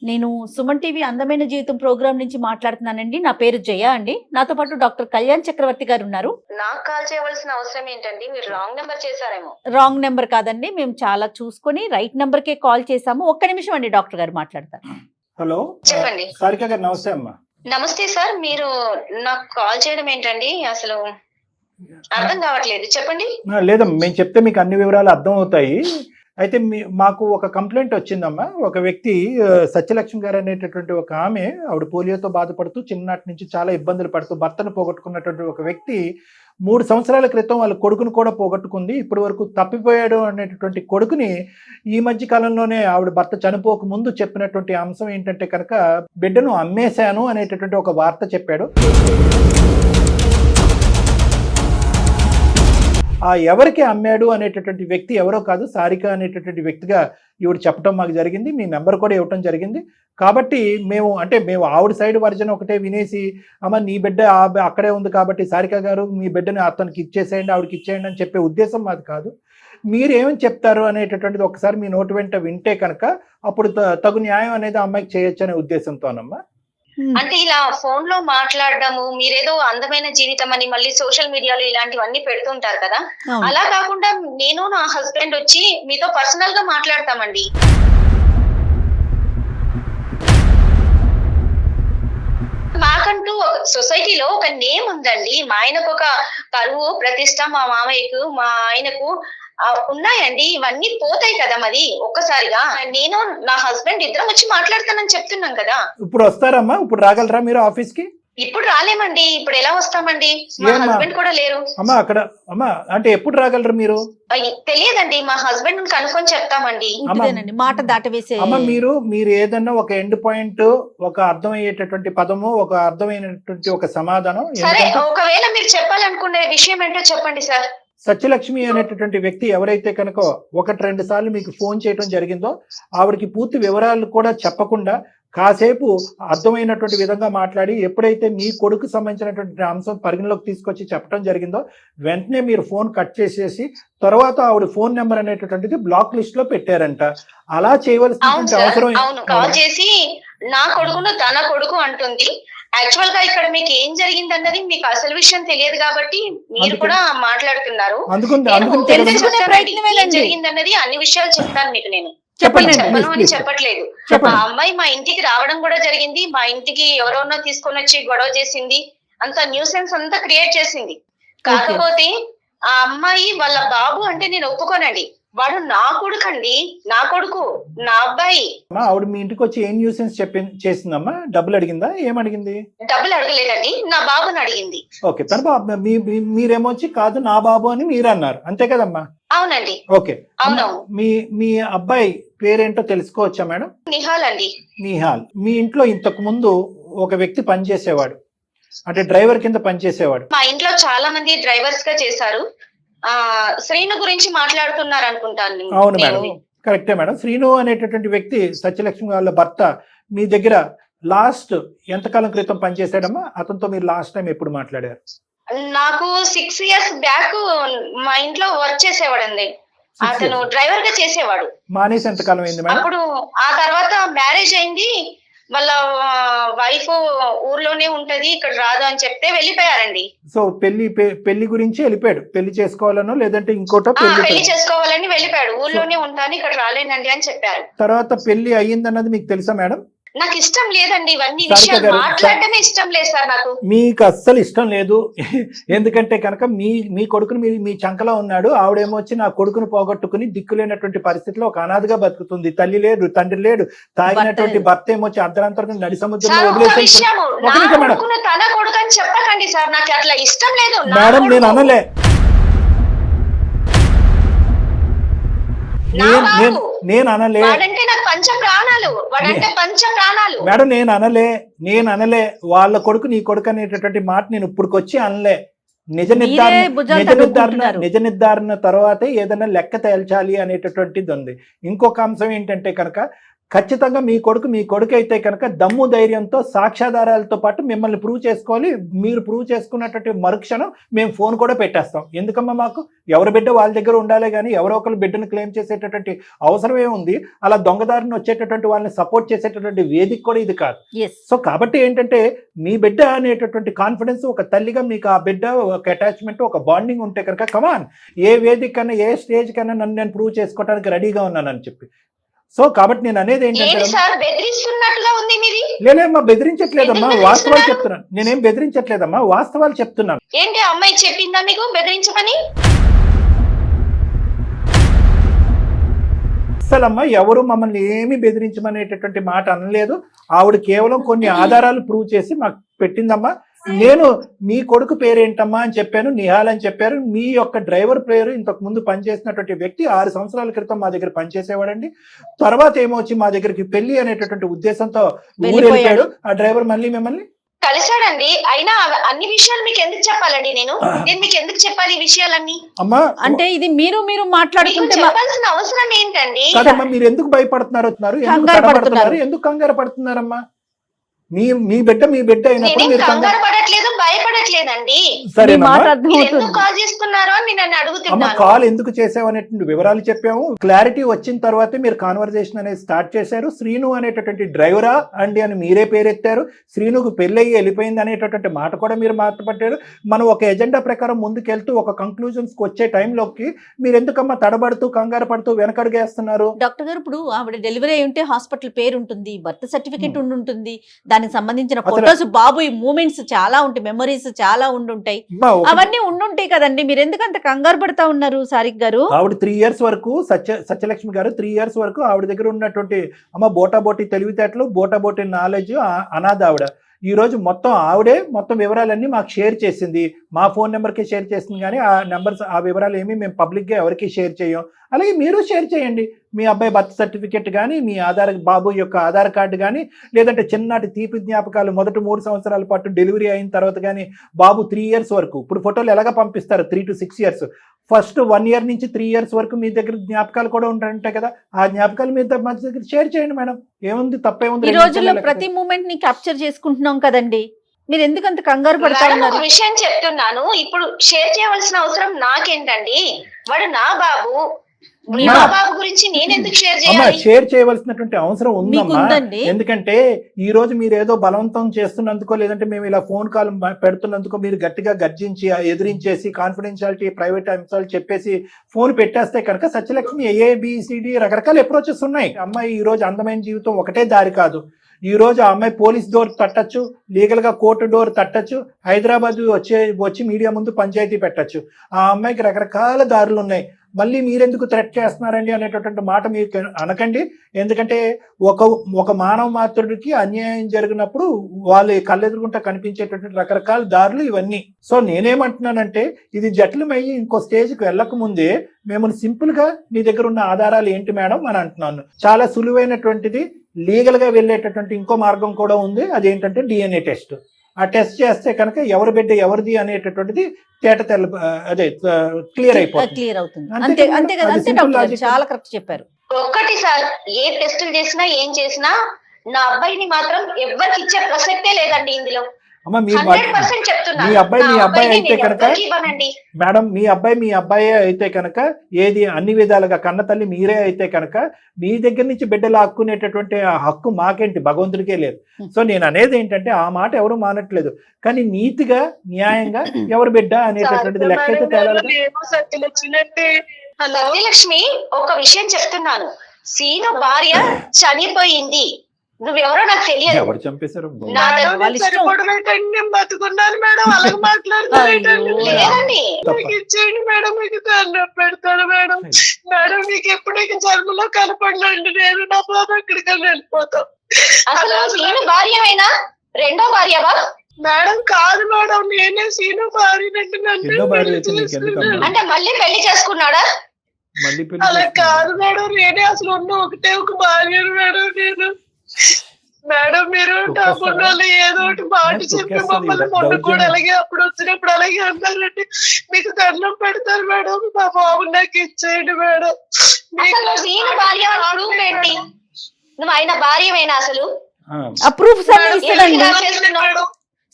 నేను సుమన్ టీవీ అందమైన జీవితం ప్రోగ్రామ్ నుంచి మాట్లాడుతున్నానండి. నా పేరు జయ అండి. నాతో పాటు డాక్టర్ కళ్యాణ్ చక్రవర్తి గారు ఉన్నారు. నాకు కాల్ చేయవలసిన అవసరం ఏంటండి? మీరు రాంగ్ నెంబర్ చేశారేమో. రాంగ్ నెంబర్ కాదండి, మేము చాలా చూసుకొని రైట్ నెంబర్ కే కాల్ చేసాము. ఒక్క నిమిషం అండి, డాక్టర్ గారు మాట్లాడతారు. హలో చెప్పండి. సారిక గారు నమస్తే అమ్మా. నమస్తే సార్, మీరు నాకు కాల్ చేయడం ఏంటండి? అసలు అర్థం కావట్లేదు, చెప్పండి. లేదమ్మా, మేము చెప్తే మీకు అన్ని వివరాలు అర్థం అవుతాయి. అయితే మాకు ఒక కంప్లైంట్ వచ్చిందమ్మా. ఒక వ్యక్తి సత్యలక్ష్మి గారు అనేటటువంటి ఒక ఆవిడ పోలియోతో బాధపడుతూ చిన్ననాటి నుంచి చాలా ఇబ్బందులు పడుతూ భర్తను పోగొట్టుకున్నటువంటి ఒక వ్యక్తి 3 సంవత్సరాల క్రితం వాళ్ళ కొడుకును కూడా పోగొట్టుకుంది. ఇప్పటి వరకు తప్పిపోయాడు అనేటటువంటి కొడుకుని ఈ మధ్య కాలంలోనే ఆవిడ భర్త చనిపోక ముందు చెప్పినటువంటి అంశం ఏంటంటే కనుక బిడ్డను అమ్మేశాను అనేటటువంటి ఒక వార్త చెప్పాడు. ఆ ఎవరికి అమ్మాడు అనేటటువంటి వ్యక్తి ఎవరో కాదు, సారిక అనేటటువంటి వ్యక్తిగా ఈవిడ చెప్పడం మాకు జరిగింది. మీ నెంబర్ కూడా ఇవ్వటం జరిగింది. కాబట్టి మేము ఆవిడ సైడ్ వర్జన్ ఒకటే వినేసి అమ్మ నీ బిడ్డ అక్కడే ఉంది కాబట్టి సారిక గారు మీ బిడ్డని అతనికి ఇచ్చేసేయండి, ఆవిడకి ఇచ్చేయండి అని చెప్పే ఉద్దేశం మాది కాదు. మీరు ఏమని చెప్తారు అనేటటువంటిది ఒకసారి మీ నోటి వెంట వింటే కనుక అప్పుడు తగు న్యాయం అనేది అమ్మాయికి చేయొచ్చు అనే ఉద్దేశంతోనమ్మా. అంటే ఇలా ఫోన్ లో మాట్లాడడము, మీరేదో అందమైన జీవితం అని మళ్ళీ సోషల్ మీడియాలో ఇలాంటివన్నీ పెడుతుంటారు కదా, అలా కాకుండా నేను నా హస్బెండ్ వచ్చి మీతో పర్సనల్ గా మాట్లాడతామండి. మా నాకంటూ ఒక సొసైటీలో ఒక నేమ్ ఉందండి. మా ఆయనకు ఒక పరువు ప్రతిష్ట, మా మామయ్యకు మా ఆయనకు ఉన్నాయండి. ఇవన్నీ పోతాయి కదా మరి ఒక్కసారిగా. నేను నా హస్బెండ్ ఇద్దరం వచ్చి మాట్లాడతానని చెప్తున్నాం కదా. ఇప్పుడు వస్తారమ్మా? ఇప్పుడు రాగలరా మీరు ఆఫీస్ కి? ఇప్పుడు రాలేమండి. ఇప్పుడు ఎలా వస్తామండి? మా ఏమ్మా? హస్బెండ్ కూడా లేరు. అమ్మా అక్కడ అమ్మా అంటే ఎప్పుడు రాగలరు మీరు? తెలియదండి. మా హస్బెండ్ కనుక్కొని చెప్తామండి. ఇంటిదేనండి మాట దాటవేసే. అమ్మ మీరు ఏదన్నా ఒక ఎండ్ పాయింట్, ఒక అర్థమయ్యేటటువంటి పదము, ఒక అర్థమైనటువంటి ఒక సమాధానం. సరే, ఒకవేళ మీరు చెప్పాలనుకునే విషయం ఏంటో చెప్పండి సార్. సత్యలక్ష్మి అనేటటువంటి వ్యక్తి ఎవరైతే కనుక 1-2 సార్లు మీకు ఫోన్ చేయడం జరిగిందో, ఆవిడకి పూర్తి వివరాలు కూడా చెప్పకుండా కాసేపు అర్థమైనటువంటి విధంగా మాట్లాడి, ఎప్పుడైతే మీ కొడుకు సంబంధించినటువంటి అంశం పరిగణలోకి తీసుకొచ్చి చెప్పడం జరిగిందో, వెంటనే మీరు ఫోన్ కట్ చేసేసి తర్వాత ఆవిడ ఫోన్ నెంబర్ అనేటటువంటిది బ్లాక్ లిస్ట్ లో పెట్టారంట. అలా చేయవలసినటువంటి అవసరం. అవును, కాల్ చేసి నా కొడుకును తన కొడుకు అంటుంది. యాక్చువల్ గా ఇక్కడ మీకు ఏం జరిగింది అన్నది మీకు అసలు విషయం తెలియదు కాబట్టి మీరు కూడా మాట్లాడుతున్నారు. ఏం జరిగింది అన్నది అన్ని విషయాలు చెప్తాను మీకు. నేను చెప్పను అని చెప్పట్లేదు. ఆ అమ్మాయి మా ఇంటికి రావడం కూడా జరిగింది. మా ఇంటికి ఎవరెవరో తీసుకొని వచ్చి గొడవ చేసింది. అంత న్యూసెన్స్ అంతా క్రియేట్ చేసింది. కాకపోతే ఆ అమ్మాయి వాళ్ళ బాబు అంటే నేను ఒప్పుకోనండి. వాడు నా కొడుకు అండి, నా కొడుకు, నా అబ్బాయి. ఆవిడ మీ ఇంటికి వచ్చి ఏం న్యూసెన్స్ చేసిందమ్మా? డబ్బులు అడిగిందా? ఏమడిగింది? డబ్బులు అడగలేదండి, నా బాబుని అడిగింది. ఓకే, తన బాబు. మీరేమో వచ్చి కాదు నా బాబు అని మీరు అన్నారు, అంతే కదమ్మా? అవునండి. ఓకే, అవునవును. మీ అబ్బాయి పేరేంటో తెలుసుకోవచ్చా మేడం? నిహాల్ అండి. నిహాల్. మీ ఇంట్లో ఇంతకు ముందు ఒక వ్యక్తి పనిచేసేవాడు, అంటే డ్రైవర్ కింద పనిచేసేవాడు. మా ఇంట్లో చాలా మంది డ్రైవర్స్ గా చేశారు. శ్రీను గురించి మాట్లాడుతున్నారు అనుకుంటాను. అవును మేడం, కరెక్టే మేడం. శ్రీను అనేటటువంటి వ్యక్తి సత్యలక్ష్మి వాళ్ళ భర్త మీ దగ్గర లాస్ట్ ఎంతకాలం క్రితం పనిచేసాడమ్మా? అతనితో మీరు లాస్ట్ టైం ఎప్పుడు మాట్లాడారు? నాకు 6 years బ్యాక్ మా ఇంట్లో వర్క్ చేసేవాడండి. అతను డ్రైవర్ గా చేసేవాడు. మానేసి ఎంతకాలం అయింది మేడం? అప్పుడు ఆ తర్వాత మ్యారేజ్ అయింది. వాళ్ళ వైఫ్ ఊర్లోనే ఉంటది, ఇక్కడ రాదు అని చెప్తే వెళ్ళిపోయారండి. సో పెళ్లి గురించి వెళ్ళిపోయాడు. పెళ్లి చేసుకోవాలనో లేదంటే ఇంకోటో పెళ్లి చేసుకోవాలని వెళ్ళిపోయాడు. ఊర్లోనే ఉంటాను, ఇక్కడ రాలేనండి అని చెప్పారు. తర్వాత పెళ్లి అయ్యిందన్నది మీకు తెలుసా మేడం? నాకు ఇష్టం లేదండి, ఇవన్నీ విషయాలు మాట్లాడటమే ఇష్టం లేదు సార్ నాకు. మీకు అస్సలు ఇష్టం లేదు. ఎందుకంటే కనుక మీ కొడుకుని మీ చంకలో ఉన్నాడు. ఆవిడేమో వచ్చి నా కొడుకును పోగొట్టుకుని దిక్కులేనటువంటి పరిస్థితిలో ఒక అనాథగా బతుకుతుంది. తల్లి లేడు, తండ్రి లేడు. తాగినటువంటి భర్త ఏమొచ్చి అర్ధరాంతరంగా నడి సముద్రంలో వదిలేసి. తన కొడుకు అని చెప్పకండి సార్, నాకు అట్లా ఇష్టం లేదు మేడం. నేను అనలే, నేను అనలే. వాడంటే నాకు పంచ ప్రాణాలు, వాడంటే పంచ ప్రాణాలు. మేడం నేను అనలే వాళ్ళ కొడుకు నీ కొడుకు అనేటటువంటి మాట నేను ఇప్పుడుకొచ్చి అనలే. నిజ నిర్ధారణ తర్వాతే ఏదైనా లెక్క తేల్చాలి అనేటటువంటిది ఉంది. ఇంకొక అంశం ఏంటంటే కనుక ఖచ్చితంగా మీ కొడుకు అయితే కనుక దమ్ము ధైర్యంతో సాక్ష్యాధారాలతో పాటు మిమ్మల్ని ప్రూవ్ చేసుకోవాలి. మీరు ప్రూవ్ చేసుకున్నటువంటి మరుక్షణం మేము ఫోన్ కూడా పెట్టేస్తాం. ఎందుకమ్మా? మాకు ఎవరి బిడ్డ వాళ్ళ దగ్గర ఉండాలి కానీ ఎవరో ఒకరు బిడ్డను క్లెయిమ్ చేసేటటువంటి అవసరం ఏముంది? అలా దొంగదారిని వచ్చేటటువంటి వాళ్ళని సపోర్ట్ చేసేటటువంటి వేదిక కూడా ఇది కాదు. సో కాబట్టి ఏంటంటే మీ బిడ్డ అనేటటువంటి కాన్ఫిడెన్స్, ఒక తల్లిగా మీకు ఆ బిడ్డ ఒక అటాచ్మెంట్, ఒక బాండింగ్ ఉంటే కనుక కమాన్, ఏ వేదిక కన్నా ఏ స్టేజ్ కన్నా నన్ను నేను ప్రూవ్ చేసుకోవడానికి రెడీగా ఉన్నానని చెప్పి. సో కాబట్టి నేను అనేది ఏంటంటే, లేదమ్మా బెదిరించట్లేదమ్మా, వాస్తవాలు చెప్తున్నాను. నేనేం బెదిరించట్లేదమ్మా, వాస్తవాలు చెప్తున్నాను. ఏంటి అమ్మాయి చెప్పిందా మీకు బెదిరించమని? అసలమ్మా ఎవరు మమ్మల్ని ఏమి బెదిరించమనేటటువంటి మాట అనలేదు. ఆవిడ కేవలం కొన్ని ఆధారాలు ప్రూవ్ చేసి మాకు పెట్టిందమ్మా. నేను మీ కొడుకు పేరేంటమ్మా అని చెప్పాను, నిహాల్ అని చెప్పారు. మీ యొక్క డ్రైవర్ పేరు ఇంతకు ముందు పనిచేసినటువంటి వ్యక్తి 6 సంవత్సరాల క్రితం మా దగ్గర పనిచేసేవాడండి. తర్వాత ఏమొచ్చి మా దగ్గరికి పెళ్లి అనేటటువంటి ఉద్దేశంతో ఊరెళ్ళిపోయాడు. ఆ డ్రైవర్ మళ్ళీ మిమ్మల్ని కలిశాడండి. అయినా అన్ని విషయాలు మీకు ఎందుకు చెప్పాలండి? నేను మీకు ఎందుకు చెప్పాలి ఈ విషయాలన్నీ? అమ్మా అంటే ఇది మీరు మాట్లాడుకుంటే చెప్పాల్సిన అవసరం ఏంటండి? కాదమ్మా, మీరు ఎందుకు భయపడుతున్నారు? ఎందుకు కంగారు పడుతున్నారమ్మా? మీ బిడ్డ అయినప్పుడు మీరు కంగారు పడట్లేదు, భయపడట్లేదండి. కాల్ చేస్తున్నారు అని నేను అడుగుతున్నాను. కాల్ ఎందుకు చేసావు అనేటువంటి వివరాలు చెప్పాము. క్లారిటీ వచ్చిన తర్వాతే మీరు కాన్వర్జేషన్ అనేది స్టార్ట్ చేశారు. శ్రీను అనేటటువంటి డ్రైవరా అండి అని మీరే పేరెత్తారు. శ్రీనుకు పెళ్ళయ్యి వెళ్ళిపోయింది అనేటటువంటి మాట కూడా మీరు మాట్లాడారు. మనం ఒక ఎజెండా ప్రకారం ముందుకెళ్తూ ఒక కంక్లూజన్స్ కి వచ్చే టైంలోకి మీరు ఎందుకమ్మా తడబడుతూ కంగారు పడుతూ వెనకడుగేస్తున్నారు? డాక్టర్ గారు, ఇప్పుడు ఆవిడ డెలివరీ అయి ఉంటే హాస్పిటల్ పేరు ఉంటుంది, బర్త్ సర్టిఫికేట్ ఉంటుంది, దానికి సంబంధించిన అసలు- ఫొటోస్ బాబు ఈ మూమెంట్స్ చాలా ఉంటాయి, మెమరీస్ చాలా ఉండుంటాయి, అమ్మా, అవన్నీ ఉండుంటాయి కదండి. మీరు ఎందుకు అంత కంగారు పడతా ఉన్నారు సారిక్ గారు? ఆవిడ 3 years వరకు సత్యలక్ష్మి గారు 3 years వరకు ఆవిడ దగ్గర ఉన్నటువంటి బోటాబోటి తెలివితేటలు, బోటాబోటి నాలెడ్జ్, అనాథ ఆవిడ. ఈ రోజు మొత్తం ఆవిడే మొత్తం వివరాలన్నీ మాకు షేర్ చేసింది, మా ఫోన్ నెంబర్కి షేర్ చేసింది. కానీ ఆ నెంబర్స్, ఆ వివరాలు ఏమి మేము పబ్లిక్గా ఎవరికి షేర్ చేయం. అలాగే మీరు షేర్ చేయండి. మీ అబ్బాయి బర్త్ సర్టిఫికేట్ కానీ, మీ బాబు యొక్క ఆధార్ కార్డు కానీ, లేదంటే చిన్నటి తీపి జ్ఞాపకాలు మొదటి 3 సంవత్సరాల పాటు డెలివరీ అయిన తర్వాత కానీ, బాబు 3 years వరకు, ఇప్పుడు ఫోటోలు ఎలాగ పంపిస్తారు 3 to 6 years, ఫస్ట్ 1 year నుంచి 3 years వరకు మీ దగ్గర జ్ఞాపకాలు కూడా ఉంటాయి కదా, ఆ జ్ఞాపకాలు మీ దగ్గర షేర్ చేయండి మేడం. ఏముంది, తప్పేముంది? ఈ రోజుల్లో ప్రతి మూమెంట్ ని క్యాప్చర్ చేసుకుంటున్నాం కదండి, మీరు ఎందుకు అంత కంగారు పడతా మేడం, ఉన్నారు? ఒక విషయం చెప్తున్నాను, ఇప్పుడు షేర్ చేయవలసిన అవసరం నాకేంటండి? వాడు నా బాబు, నా బాబు గురించి నేను ఎందుకు షేర్ చేయాలి? షేర్ చేయవలసినటువంటి అవసరం ఉందమ్మా. ఉందండి. ఎందుకంటే ఈ రోజు మీరు ఏదో బలవంతం చేస్తున్నందుకో, లేదంటే మేము ఇలా ఫోన్ కాల్ పెడుతున్నందుకో మీరు గట్టిగా గర్జించి ఎదిరించేసి కాన్ఫిడెన్షియాలిటీ, ప్రైవేట్ అంశాలు చెప్పేసి ఫోన్ పెట్టేస్తే కనుక సత్యలక్ష్మి AABCD రకరకాల అప్రోచెస్ ఉన్నాయి. అమ్మాయి ఈ రోజు అందమైన జీవితం ఒకటే దారి కాదు. ఈ రోజు ఆ అమ్మాయి పోలీస్ డోర్ తట్టచ్చు, లీగల్ గా కోర్టు డోర్ తట్టచ్చు, హైదరాబాద్ వచ్చి మీడియా ముందు పంచాయతీ పెట్టచ్చు. ఆ అమ్మాయికి రకరకాల దారులు ఉన్నాయి. మళ్ళీ మీరెందుకు థ్రెట్ చేస్తున్నారండి అనేటటువంటి మాట మీరు అనకండి. ఎందుకంటే ఒక మానవ మాత్రుడికి అన్యాయం జరిగినప్పుడు వాళ్ళు కళ్ళెదురుగుంటా కనిపించేటటువంటి రకరకాల దారులు ఇవన్నీ. సో నేనేమంటున్నానంటే, ఇది జటిలమయ్యి ఇంకో స్టేజ్కి వెళ్ళక ముందే మేము సింపుల్ గా మీ దగ్గర ఉన్న ఆధారాలు ఏంటి మేడం అని అంటున్నాను. చాలా సులువైనటువంటిది, లీగల్ గా వెళ్ళేటటువంటి ఇంకో మార్గం కూడా ఉంది. అదేంటంటే DNA టెస్ట్. ఆ టెస్ట్ చేస్తే కనుక ఎవరి బిడ్డ ఎవరిది అనేటటువంటిది అదే క్లియర్ అయిపోతుంది. క్లియర్ అవుతుంది. అంతే అంతే కదా, అంతే డాక్టర్, చాలా కరెక్ట్ చెప్పారు. ఒక్కటి సార్, ఏ టెస్టులు చేసినా ఏం చేసినా నా అబ్బాయిని మాత్రం ఎవరికి ఇచ్చే ప్రసక్తే లేదండి ఇందులో. అమ్మ, మీ 100% చెప్తున్నాను. మీ అబ్బాయి అయితే కనుక ఇవ్వనండి మేడం, మీ అబ్బాయి అయితే కనుక ఏది అన్ని విధాలుగా కన్న తల్లి మీరే అయితే కనుక మీ దగ్గర నుంచి బిడ్డలు లాక్కునేటటువంటి ఆ హక్కు మాకేంటి, భగవంతుడికే లేదు. సో నేను అనేది ఏంటంటే, ఆ మాట ఎవరు మానట్లేదు, కానీ నీతిగా న్యాయంగా ఎవరు బిడ్డ అనేటటువంటిది లెక్క అయితే సత్యలక్ష్మి, ఒక విషయం చెప్తున్నాను, సీను భార్య చనిపోయింది, నువ్వెవరో నాకు తెలియదు. ఎవరు చంపేశారు? బతుకున్నాను మేడం, అలాగే మాట్లాడుతున్నాను. లేదండి, ఇచ్చేయండి మేడం, మీకు దండం పెడతాను మేడం. మేడం మీకు ఎప్పుడు జన్మలో కనపడలేండి, నేను నా బాబు ఎక్కడికన్నా వెళ్ళిపోతాం. అసలు సీను భార్యమైనా రెండో భార్యవా? మేడం కాదు మేడం, నేనే సీను భార్య అంటే మళ్ళీ పెళ్లి చేసుకున్నాడా? అలా కాదు మేడం, నేనే అసలు ఉన్న ఒకటే ఒక భార్య మేడం నేను. మేడం మీరు డబ్బుల్లో ఏదో ఒకటి మాట చెప్పి మమ్మల్ని మొన్న కూడా అలాగే అప్పుడు వచ్చినప్పుడు అలాగే అన్నారండి. మీకు దండం పెడతారు మేడం, మా బాబు నాకు ఇచ్చేయండి మేడం. సీను భార్య ప్రూఫ్ ఏంటి? నువ్వు ఆయన భార్యమైనా అసలు ప్రూఫ్స్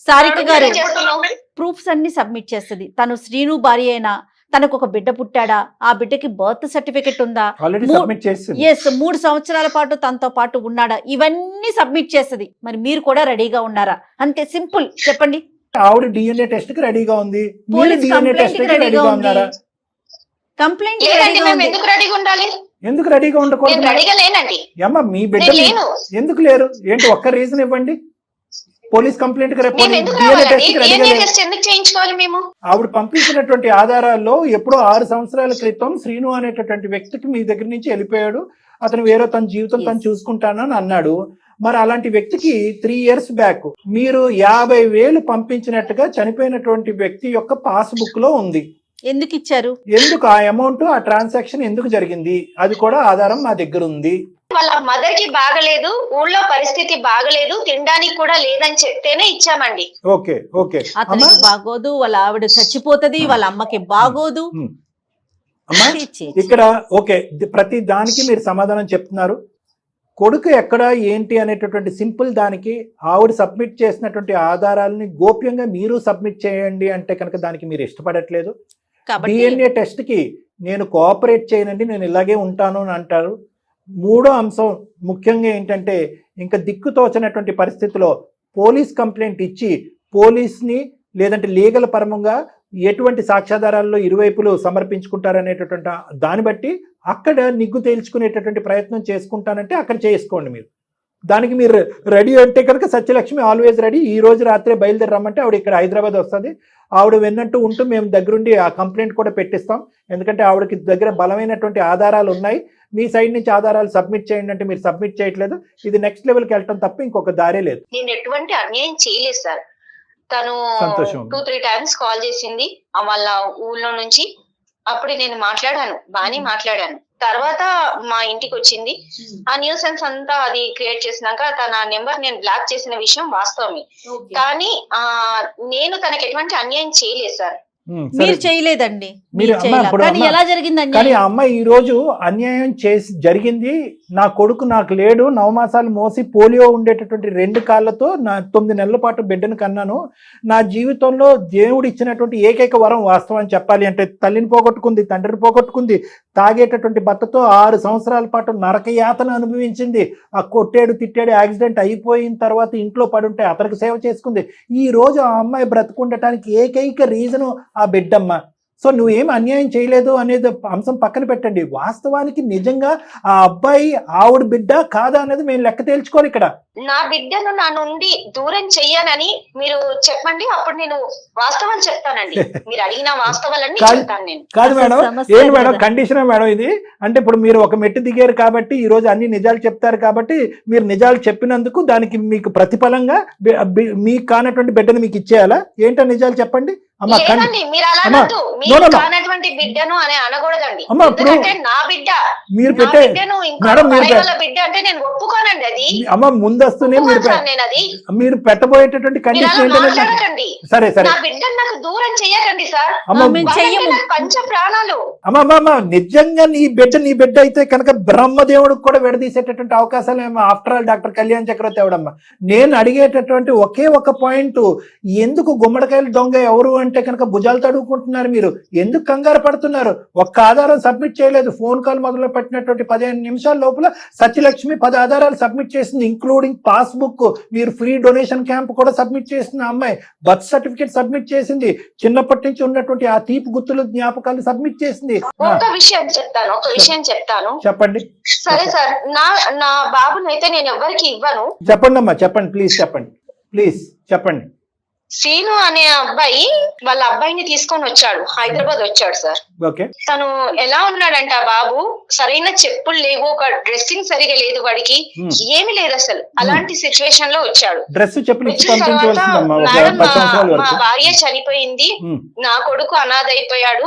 సారిక గారు ప్రూఫ్స్ అన్ని సబ్మిట్ చేస్తుంది. తను శ్రీను భార్య అయినా, తనకు ఒక బిడ్డ పుట్టాడా, ఆ బిడ్డకి బర్త్ సర్టిఫికెట్ ఉందా, 3 సంవత్సరాల పాటు తనతో పాటు ఉన్నాడా, ఇవన్నీ సబ్మిట్ చేస్తుంది. మరి మీరు కూడా రెడీగా ఉన్నారా? అంతే సింపుల్, చెప్పండి. ఆవిడ DNA టెస్ట్ కి రెడీగా ఉంది, పోలీస్ కంప్లైంట్ కి రెడీగా ఉంది. కంప్లైంట్ ఎందుకు రెడీగా ఉండాలి? ఎందుకు రెడీగా ఉండకూడదు? రెడీగా లేనండి. అమ్మ, మీ బిడ్డ ఎందుకు లేరు ఏంటి? ఒక్క రీజన్ ఇవ్వండి. పోలీస్ కంప్లైంట్ ఆవిడ పంపించినటువంటి ఆధారాల్లో ఎప్పుడో 6 సంవత్సరాల క్రితం శ్రీను అనేటటువంటి వ్యక్తికి మీ దగ్గర నుంచి వెళ్ళిపోయాడు, అతను వేరే తన జీవితం తను చూసుకుంటానని అన్నాడు. మరి అలాంటి వ్యక్తికి 3 years బ్యాక్ మీరు 50,000 పంపించినట్టుగా చనిపోయినటువంటి వ్యక్తి యొక్క పాస్బుక్ లో ఉంది. ఎందుకు ఇచ్చారు? ఎందుకు ఆ అమౌంట్, ఆ ట్రాన్సాక్షన్ ఎందుకు జరిగింది, అది కూడా ఆధారం మా దగ్గర ఉంది. వాళ్ళ మదర్ కి బాగలేదు, ఊళ్ళో పరిస్థితి బాగలేదు, తినడానికి కూడా లేదని చెప్తేనే ఇచ్చామండి. ఓకే ఓకే, అతనికి బాగోదు, వాళ్ళ ఆవిడ చచ్చిపోతది, వాళ్ళ అమ్మకి బాగోదు. అమ్మా ఇక్కడ ఓకే, ప్రతి దానికి మీరు సమాధానం చెప్తున్నారు. కొడుకు ఎక్కడ ఏంటి అనేటటువంటి సింపుల్ దానికి ఆవిడ సబ్మిట్ చేసినటువంటి ఆధారాలని గోప్యంగా మీరు సబ్మిట్ చేయండి అంటే కనుక దానికి మీరు ఇష్టపడట్లేదు. DNA టెస్ట్ కి నేను కోఆపరేట్ చేయనండి, నేను ఇలాగే ఉంటాను అని అంటారు. 3వ అంశం ముఖ్యంగా ఏంటంటే, ఇంకా దిక్కుతోచనటువంటి పరిస్థితిలో పోలీస్ కంప్లైంట్ ఇచ్చి పోలీస్ని లేదంటే లీగల్ పరంగా ఎటువంటి సాక్ష్యాధారాల్లో ఇరువైపులు సమర్పించుకుంటారనేటటువంటి దాన్ని బట్టి అక్కడ నిగ్గు తేల్చుకునేటటువంటి ప్రయత్నం చేసుకుంటానంటే అక్కడ చేసుకోండి. మీరు దానికి మీరు రెడీ అంటే కనుక సత్యలక్ష్మి ఆల్వేస్ రెడీ. ఈ రోజు రాత్రే బయలుదేరి రమ్మంటే ఆవిడ ఇక్కడ హైదరాబాద్ వస్తుంది. ఆవిడ విన్నట్టు ఉంటూ మేము దగ్గరుండి ఆ కంప్లైంట్ కూడా పెట్టిస్తాం. ఎందుకంటే ఆవిడకి దగ్గర బలమైనటువంటి ఆధారాలు ఉన్నాయి. మీ సైడ్ నుంచి ఆధారాలు సబ్మిట్ చేయండి అంటే మీరు సబ్మిట్ చేయట్లేదు. ఇది నెక్స్ట్ లెవెల్కి వెళ్ళటం తప్ప ఇంకొక దారే లేదు. నేను ఎటువంటి అన్యాయం చేయలేదు సార్. తను సంతోషం. 2-3 టైమ్స్ కాల్ చేసింది వాళ్ళ ఊళ్ళో నుంచి. అప్పుడు నేను మాట్లాడాను, బానే మాట్లాడాను. తర్వాత మా ఇంటికి వచ్చింది. ఆ న్యూసెన్స్ అంతా అది క్రియేట్ చేసినాక తన నెంబర్ నేను బ్లాక్ చేసిన విషయం వాస్తవమే. కానీ నేను తనకి ఎటువంటి అన్యాయం చేయలేదు సార్. మీరు చేయలేదండి. కానీ ఎలా జరిగిందండి? కానీ ఆ అమ్మాయి ఈ రోజు అన్యాయం చేసి జరిగింది. నా కొడుకు నాకు లేడు, 9 మాసాలు మోసి పోలియో ఉండేటటువంటి 2 కాళ్ళతో నా 9 నెలల పాటు బిడ్డను కన్నాను. నా జీవితంలో దేవుడు ఇచ్చినటువంటి ఏకైక వరం వాస్తవం అని చెప్పాలి అంటే తల్లిని పోగొట్టుకుంది, తండ్రిని పోగొట్టుకుంది, తాగేటటువంటి భర్తతో 6 సంవత్సరాల పాటు నరకయాతన అనుభవించింది. ఆ కొట్టాడు తిట్టాడు, యాక్సిడెంట్ అయిపోయిన తర్వాత ఇంట్లో పడుంటే అతనికి సేవ చేసుకుంది. ఈ రోజు ఆ అమ్మాయి బ్రతుకుండటానికి ఏకైక రీజను ఆ బిడ్డమ్మ. సో నువ్వేం అన్యాయం చేయలేదు అనేది అంశం పక్కన పెట్టండి. వాస్తవానికి నిజంగా ఆ అబ్బాయి ఆవిడ బిడ్డ కాదా అనేది మేము లెక్క తేల్చుకోవాలి. ఇక్కడ నా బిడ్డను నా నుండి దూరం చెయ్యనని మీరు చెప్పండి, అప్పుడు నేను వాస్తవాలు చెప్తానండి. మీరు అడిగిన వాస్తవాలన్నీ చెప్తాను నేను. కాదు మేడం, ఏంటి మేడం కండిషన్ మేడం ఇది? అంటే ఇప్పుడు మీరు ఒక మెట్టు దిగారు కాబట్టి ఈ రోజు అన్ని నిజాలు చెప్తారు కాబట్టి మీరు నిజాలు చెప్పినందుకు దానికి మీకు ప్రతిఫలంగా మీకు కానటువంటి బిడ్డను మీకు ఇచ్చేయాలా? ఏంటో నిజాలు చెప్పండి. మీరు అలా అనొద్దు. మీరు కానటువంటి బిడ్డను అని అనకూడదండి. ఎందుకంటే నా బిడ్డ, మీరు నా బిడ్డను ఇంకో బిడ్డ అంటే నేను ఒప్పుకోనండి. అది అమ్మ ముందస్తునే మీరు పెట్టబోయేటటువంటి కండిషన్ మాట్లాడకండి. సరే సరే, నా బిడ్డను నాకు దూరం చెయ్యకండి సార్. పంచ ప్రాణాలు. అమ్మమ్మ నిజంగా నీ బిడ్డ అయితే కనుక బ్రహ్మదేవుడికి కూడా విడదీసేటటువంటి అవకాశాలు ఏమో. ఆఫ్టర్ ఆల్ డాక్టర్ కళ్యాణ్ చక్రవర్తి ఎవడమ్మా? నేను అడిగేటటువంటి ఒకే ఒక పాయింట్, ఎందుకు గుమ్మడికాయలు దొంగ ఎవరు అంటే కనుక భుజాలు తడుపుకుంటున్నారు. మీరు ఎందుకు కంగారు పడుతున్నారు? ఒక్క ఆధారం సబ్మిట్ చేయలేదు. ఫోన్ కాల్ మొదలు పెట్టినటువంటి 15 నిమిషాల లోపల సత్యలక్ష్మి 10 ఆధారాలు సబ్మిట్ చేసింది, ఇంక్లూడింగ్ పాస్బుక్. మీరు ఫ్రీ డొనేషన్ క్యాంప్ కూడా సబ్మిట్ చేసింది అమ్మాయి. బర్త్ సర్టిఫికేట్ సబ్మిట్ చేసింది. చిన్నప్పటి నుంచి ఉన్నటువంటి ఆ తీపి గుర్తుల జ్ఞాపకాలు సబ్మిట్ చేసింది. ఒక విషయం చెప్తాను. చెప్పండి. సరే సార్, నా బాబునైతే నేను ఎవరికి ఇవ్వను. చెప్పండి అమ్మా, చెప్పండి ప్లీజ్ చెప్పండి. శ్రీను అనే అబ్బాయి వాళ్ళ అబ్బాయిని తీసుకొని వచ్చాడు, హైదరాబాద్ వచ్చాడు సార్. తను ఎలా ఉన్నాడంటే ఆ బాబు, సరైన చెప్పులు లేవు, ఒక డ్రెస్సింగ్ సరిగా లేదు, వాడికి ఏమి లేదు అసలు. అలాంటి సిచ్యువేషన్ లో వచ్చాడు. వచ్చిన తర్వాత మేడం మా భార్య చనిపోయింది, నా కొడుకు అనాథ అయిపోయాడు,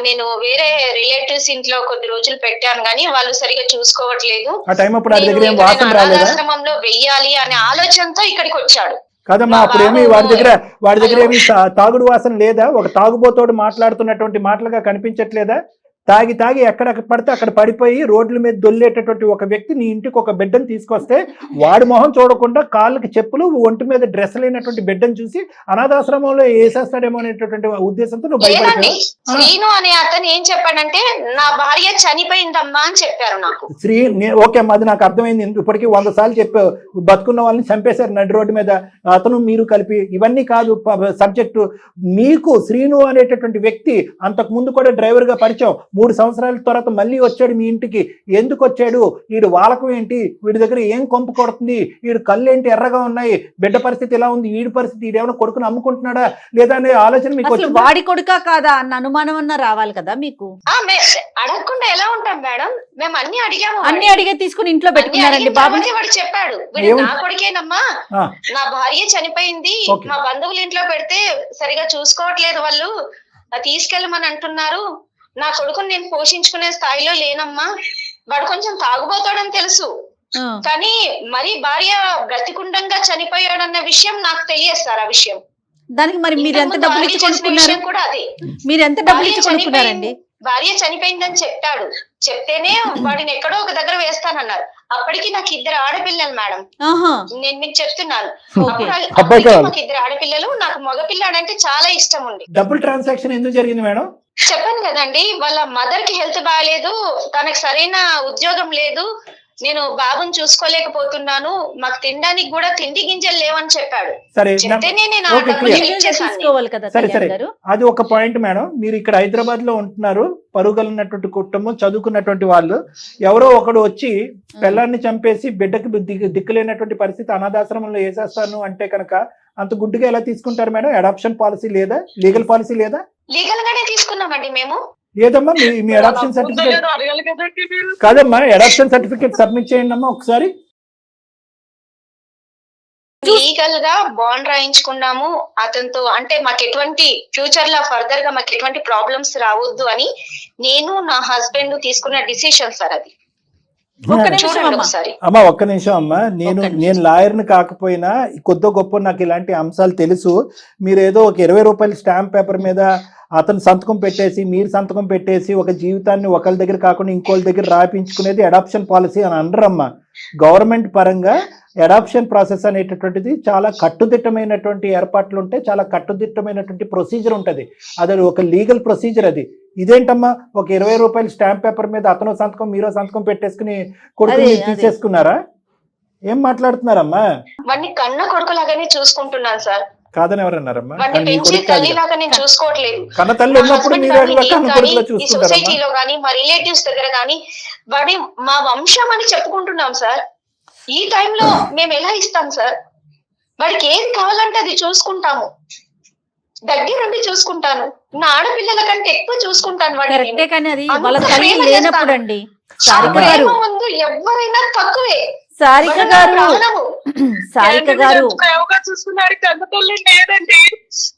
నేను వేరే రిలేటివ్స్ ఇంట్లో కొద్ది రోజులు పెట్టాను కానీ వాళ్ళు సరిగా చూసుకోవట్లేదు, అనాథాశ్రమంలో వెయ్యాలి అనే ఆలోచనతో ఇక్కడికి వచ్చాడు. కదమ్మా, అప్పుడేమి వాడి దగ్గర ఏమి తాగుడు వాసన లేదా? ఒక తాగుబోతోడు మాట్లాడుతున్నటువంటి మాటలుగా కనిపించట్లేదా? తాగి ఎక్కడ పడితే అక్కడ పడిపోయి రోడ్ల మీద దొల్లేటటువంటి ఒక వ్యక్తి నీ ఇంటికి ఒక బిడ్డను తీసుకొస్తే వాడి మొహం చూడకుండా కాళ్ళకి చెప్పులు, ఒంటి మీద డ్రెస్ లేనటువంటి బిడ్డను చూసి అనాథాశ్రమంలో వేసేస్తాడేమో అనేటటువంటి ఉద్దేశంతో నువ్వు భయపడతావు. శ్రీను అనే అతను ఏం చెప్పాడంటే నా భార్య చనిపోయిందమ్మా అని చెప్పారు నాకు. ఓకే అమ్మా, అది నాకు అర్థమైంది. ఇప్పటికీ 100 సార్లు చెప్పావు, బతుకున్న వాళ్ళని చంపేశారు నడి రోడ్డు మీద, అతను మీరు కలిపి. ఇవన్నీ కాదు సబ్జెక్టు. మీకు శ్రీను అనేటటువంటి వ్యక్తి అంతకు ముందు కూడా డ్రైవర్ గా పరిచయం. 3 సంవత్సరాల తర్వాత మళ్ళీ వచ్చాడు మీ ఇంటికి. ఎందుకు వచ్చాడు? వీడు వాలకం ఏంటి? వీడి దగ్గర ఏం కొంపు కొడుతుంది? వీడు కళ్ళు ఏంటి ఎర్రగా ఉన్నాయి? బిడ్డ పరిస్థితి ఎలా ఉంది? వీడి పరిస్థితి, వీడేమైనా కొడుకుని అమ్ముకుంటున్నాడా లేదా అనే ఆలోచన మీకు వచ్చింది. వాడి కొడుకా కాదా అన్న అనుమానం అన్న రావాలి కదా మీకు. అడగకుండా ఎలా ఉంటాం మేడం? మేము అన్ని అడిగాము, అన్ని అడిగే తీసుకుని ఇంట్లో పెట్టుకున్నారండి. బాబుని వాడు చెప్పాడు, నా కొడుకేనమ్మా, నా భార్య చనిపోయింది, మా బంధువుల ఇంట్లో పెడితే సరిగా చూసుకోవట్లేదు వాళ్ళు, తీసుకెళ్ళమని అంటున్నారు, నా కొడుకుని నేను పోషించుకునే స్థాయిలో లేనమ్మా, వాడు కొంచెం తాగుబోతాడని తెలుసు కానీ మరి భార్య బ్రతికుండంగా చనిపోయాడన్న విషయం నాకు తెలియదు సార్. ఆ విషయం దానికి మరి మీరు ఎంత డబ్బులు ఇచ్చి కొనుక్కున్నారు? కూడా అదే, మీరు ఎంత డబ్బులు ఇచ్చి కొనుక్కున్నారండి? భార్య చనిపోయిందని చెప్తాడు, చెప్తేనే వాడిని ఎక్కడో ఒక దగ్గర వేస్తానన్నారు. అప్పటికి నాకు 2 ఆడపిల్లలు మేడం, నేను మీకు చెప్తున్నాను. మాకు 2 ఆడపిల్లలు, నాకు మగపిల్లాడంటే చాలా ఇష్టం ఉంది. డబుల్ ట్రాన్సాక్షన్ ఎందుకు జరిగింది మేడం? చెప్పాను కదండి, వాళ్ళ మదర్ కి హెల్త్ బాగాలేదు, తనకు సరైన ఉద్యోగం లేదు, నేను బాబుని చూసుకోలేకపోతున్నాను, మాకు తినడానికి కూడా తిండి గింజలు లేవని చెప్పాడు. సరే చెప్తేనే నేను ఆ ఓకే, డబ్బులు clear. ఇచ్చేసాను. తీసుకోవాలి కదా సరే కళ్యాణ్ సరే గారు. అది ఒక పాయింట్ మేడం. మీరు ఇక్కడ హైదరాబాద్ లో ఉంటున్నారు, పరుగలినటువంటి కుటుంబం, చదువుకున్నటువంటి వాళ్ళు, ఎవరో ఒకడు వచ్చి పిల్లాన్ని చంపేసి బిడ్డకి దిక్కులేనటువంటి పరిస్థితి అనాథాశ్రమంలో వేసేస్తాను అంటే కనుక అంత గుడ్డుగా ఎలా తీసుకుంటారు మేడం? అడాప్షన్ పాలసీ లేదా, లీగల్ పాలసీ లేదా? లీగల్ గానే తీసుకున్నామండి మేము. ఏదమ్మా మీ అడాప్షన్ సర్టిఫికేట్? అడగాలి కదండి మీరు. కాదమ్మా, అడాప్షన్ సర్టిఫికేట్ సబ్మిట్ చేయండి అమ్మా ఒకసారి. లీగల్ గా బాండ్ రాయించుకున్నాము అతనితో. అంటే మాకు ఎటువంటి ఫ్యూచర్ లో ఫర్దర్ గా మాకు ఎటువంటి ప్రాబ్లమ్స్ రావద్దు అని నేను నా హస్బెండ్ తీసుకున్న డిసిషన్ సార్ అది. ఒక్క నిమిషం చూడండి అమ్మా. ఒకసారి. అమ్మా ఒక్క నిమిషం అమ్మా, నేను లాయర్ని కాకపోయినా కొద్ది గొప్ప నాకు ఇలాంటి అంశాలు తెలుసు. మీరు ఏదో ఒక 20 రూపాయల స్టాంప్ పేపర్ మీద అతను సంతకం పెట్టేసి మీరు సంతకం పెట్టేసి ఒక జీవితాన్ని ఒకరి దగ్గర కాకుండా ఇంకోళ్ళ దగ్గర రాయించుకునేది అడాప్షన్ పాలసీ అని అనరమ్మా. గవర్నమెంట్ పరంగా అడాప్షన్ ప్రాసెస్ అనేటటువంటిది చాలా కట్టుదిట్టమైనటువంటి ఏర్పాట్లు ఉంటాయి, చాలా కట్టుదిట్టమైనటువంటి ప్రొసీజర్ ఉంటుంది. అది ఒక లీగల్ ప్రొసీజర్. అది ఇదేంటమ్మా ఒక 20 రూపాయల స్టాంప్ పేపర్ మీద అతను సంతకం మీరో సంతకం పెట్టేసుకుని కొడుకుని తీసేసుకున్నారా? ఏం మాట్లాడుతున్నారమ్మా? వాడిని కన్న కొడుకులాగానే చూసుకుంటున్నాను సార్. కాదని ఎవరన్నారమ్మా? వాడిని పెంచి తల్లిలాగా నేను చూసుకోవట్లేదు. కన్న తల్లి ఉన్నప్పుడు మీరు కన్న కొడుకులో ఈ చూసుకుంటారమ్మా? సొసైటీలో గానీ మా రిలేటివ్స్ దగ్గర గానీ వాడి మా వంశం అని చెప్పుకుంటున్నాం సార్. ఈ టైంలో మేము ఎలా ఇస్తాం సార్? వాడికి ఏది కావాలంటే అది చూసుకుంటాము, దగ్గరుండి చూసుకుంటాను. నా ఆడపిల్లల కంటే ఎక్కువ చూసుకుంటాను వాడిని. కరెక్టే, కానీ అది అంత వాళ్ళ తల్లి ప్రేమ లేనప్పుడు చేస్తాను. అండి. ఆ సారిక గారు, ప్రేమ ముందు ఎవరైనా తక్కువే. సారిక వాడు నా గారు, ప్రాణము. సారిక గారు, ప్రేమగా చూసుకున్నాడు. కన్న తల్లి లేదండి,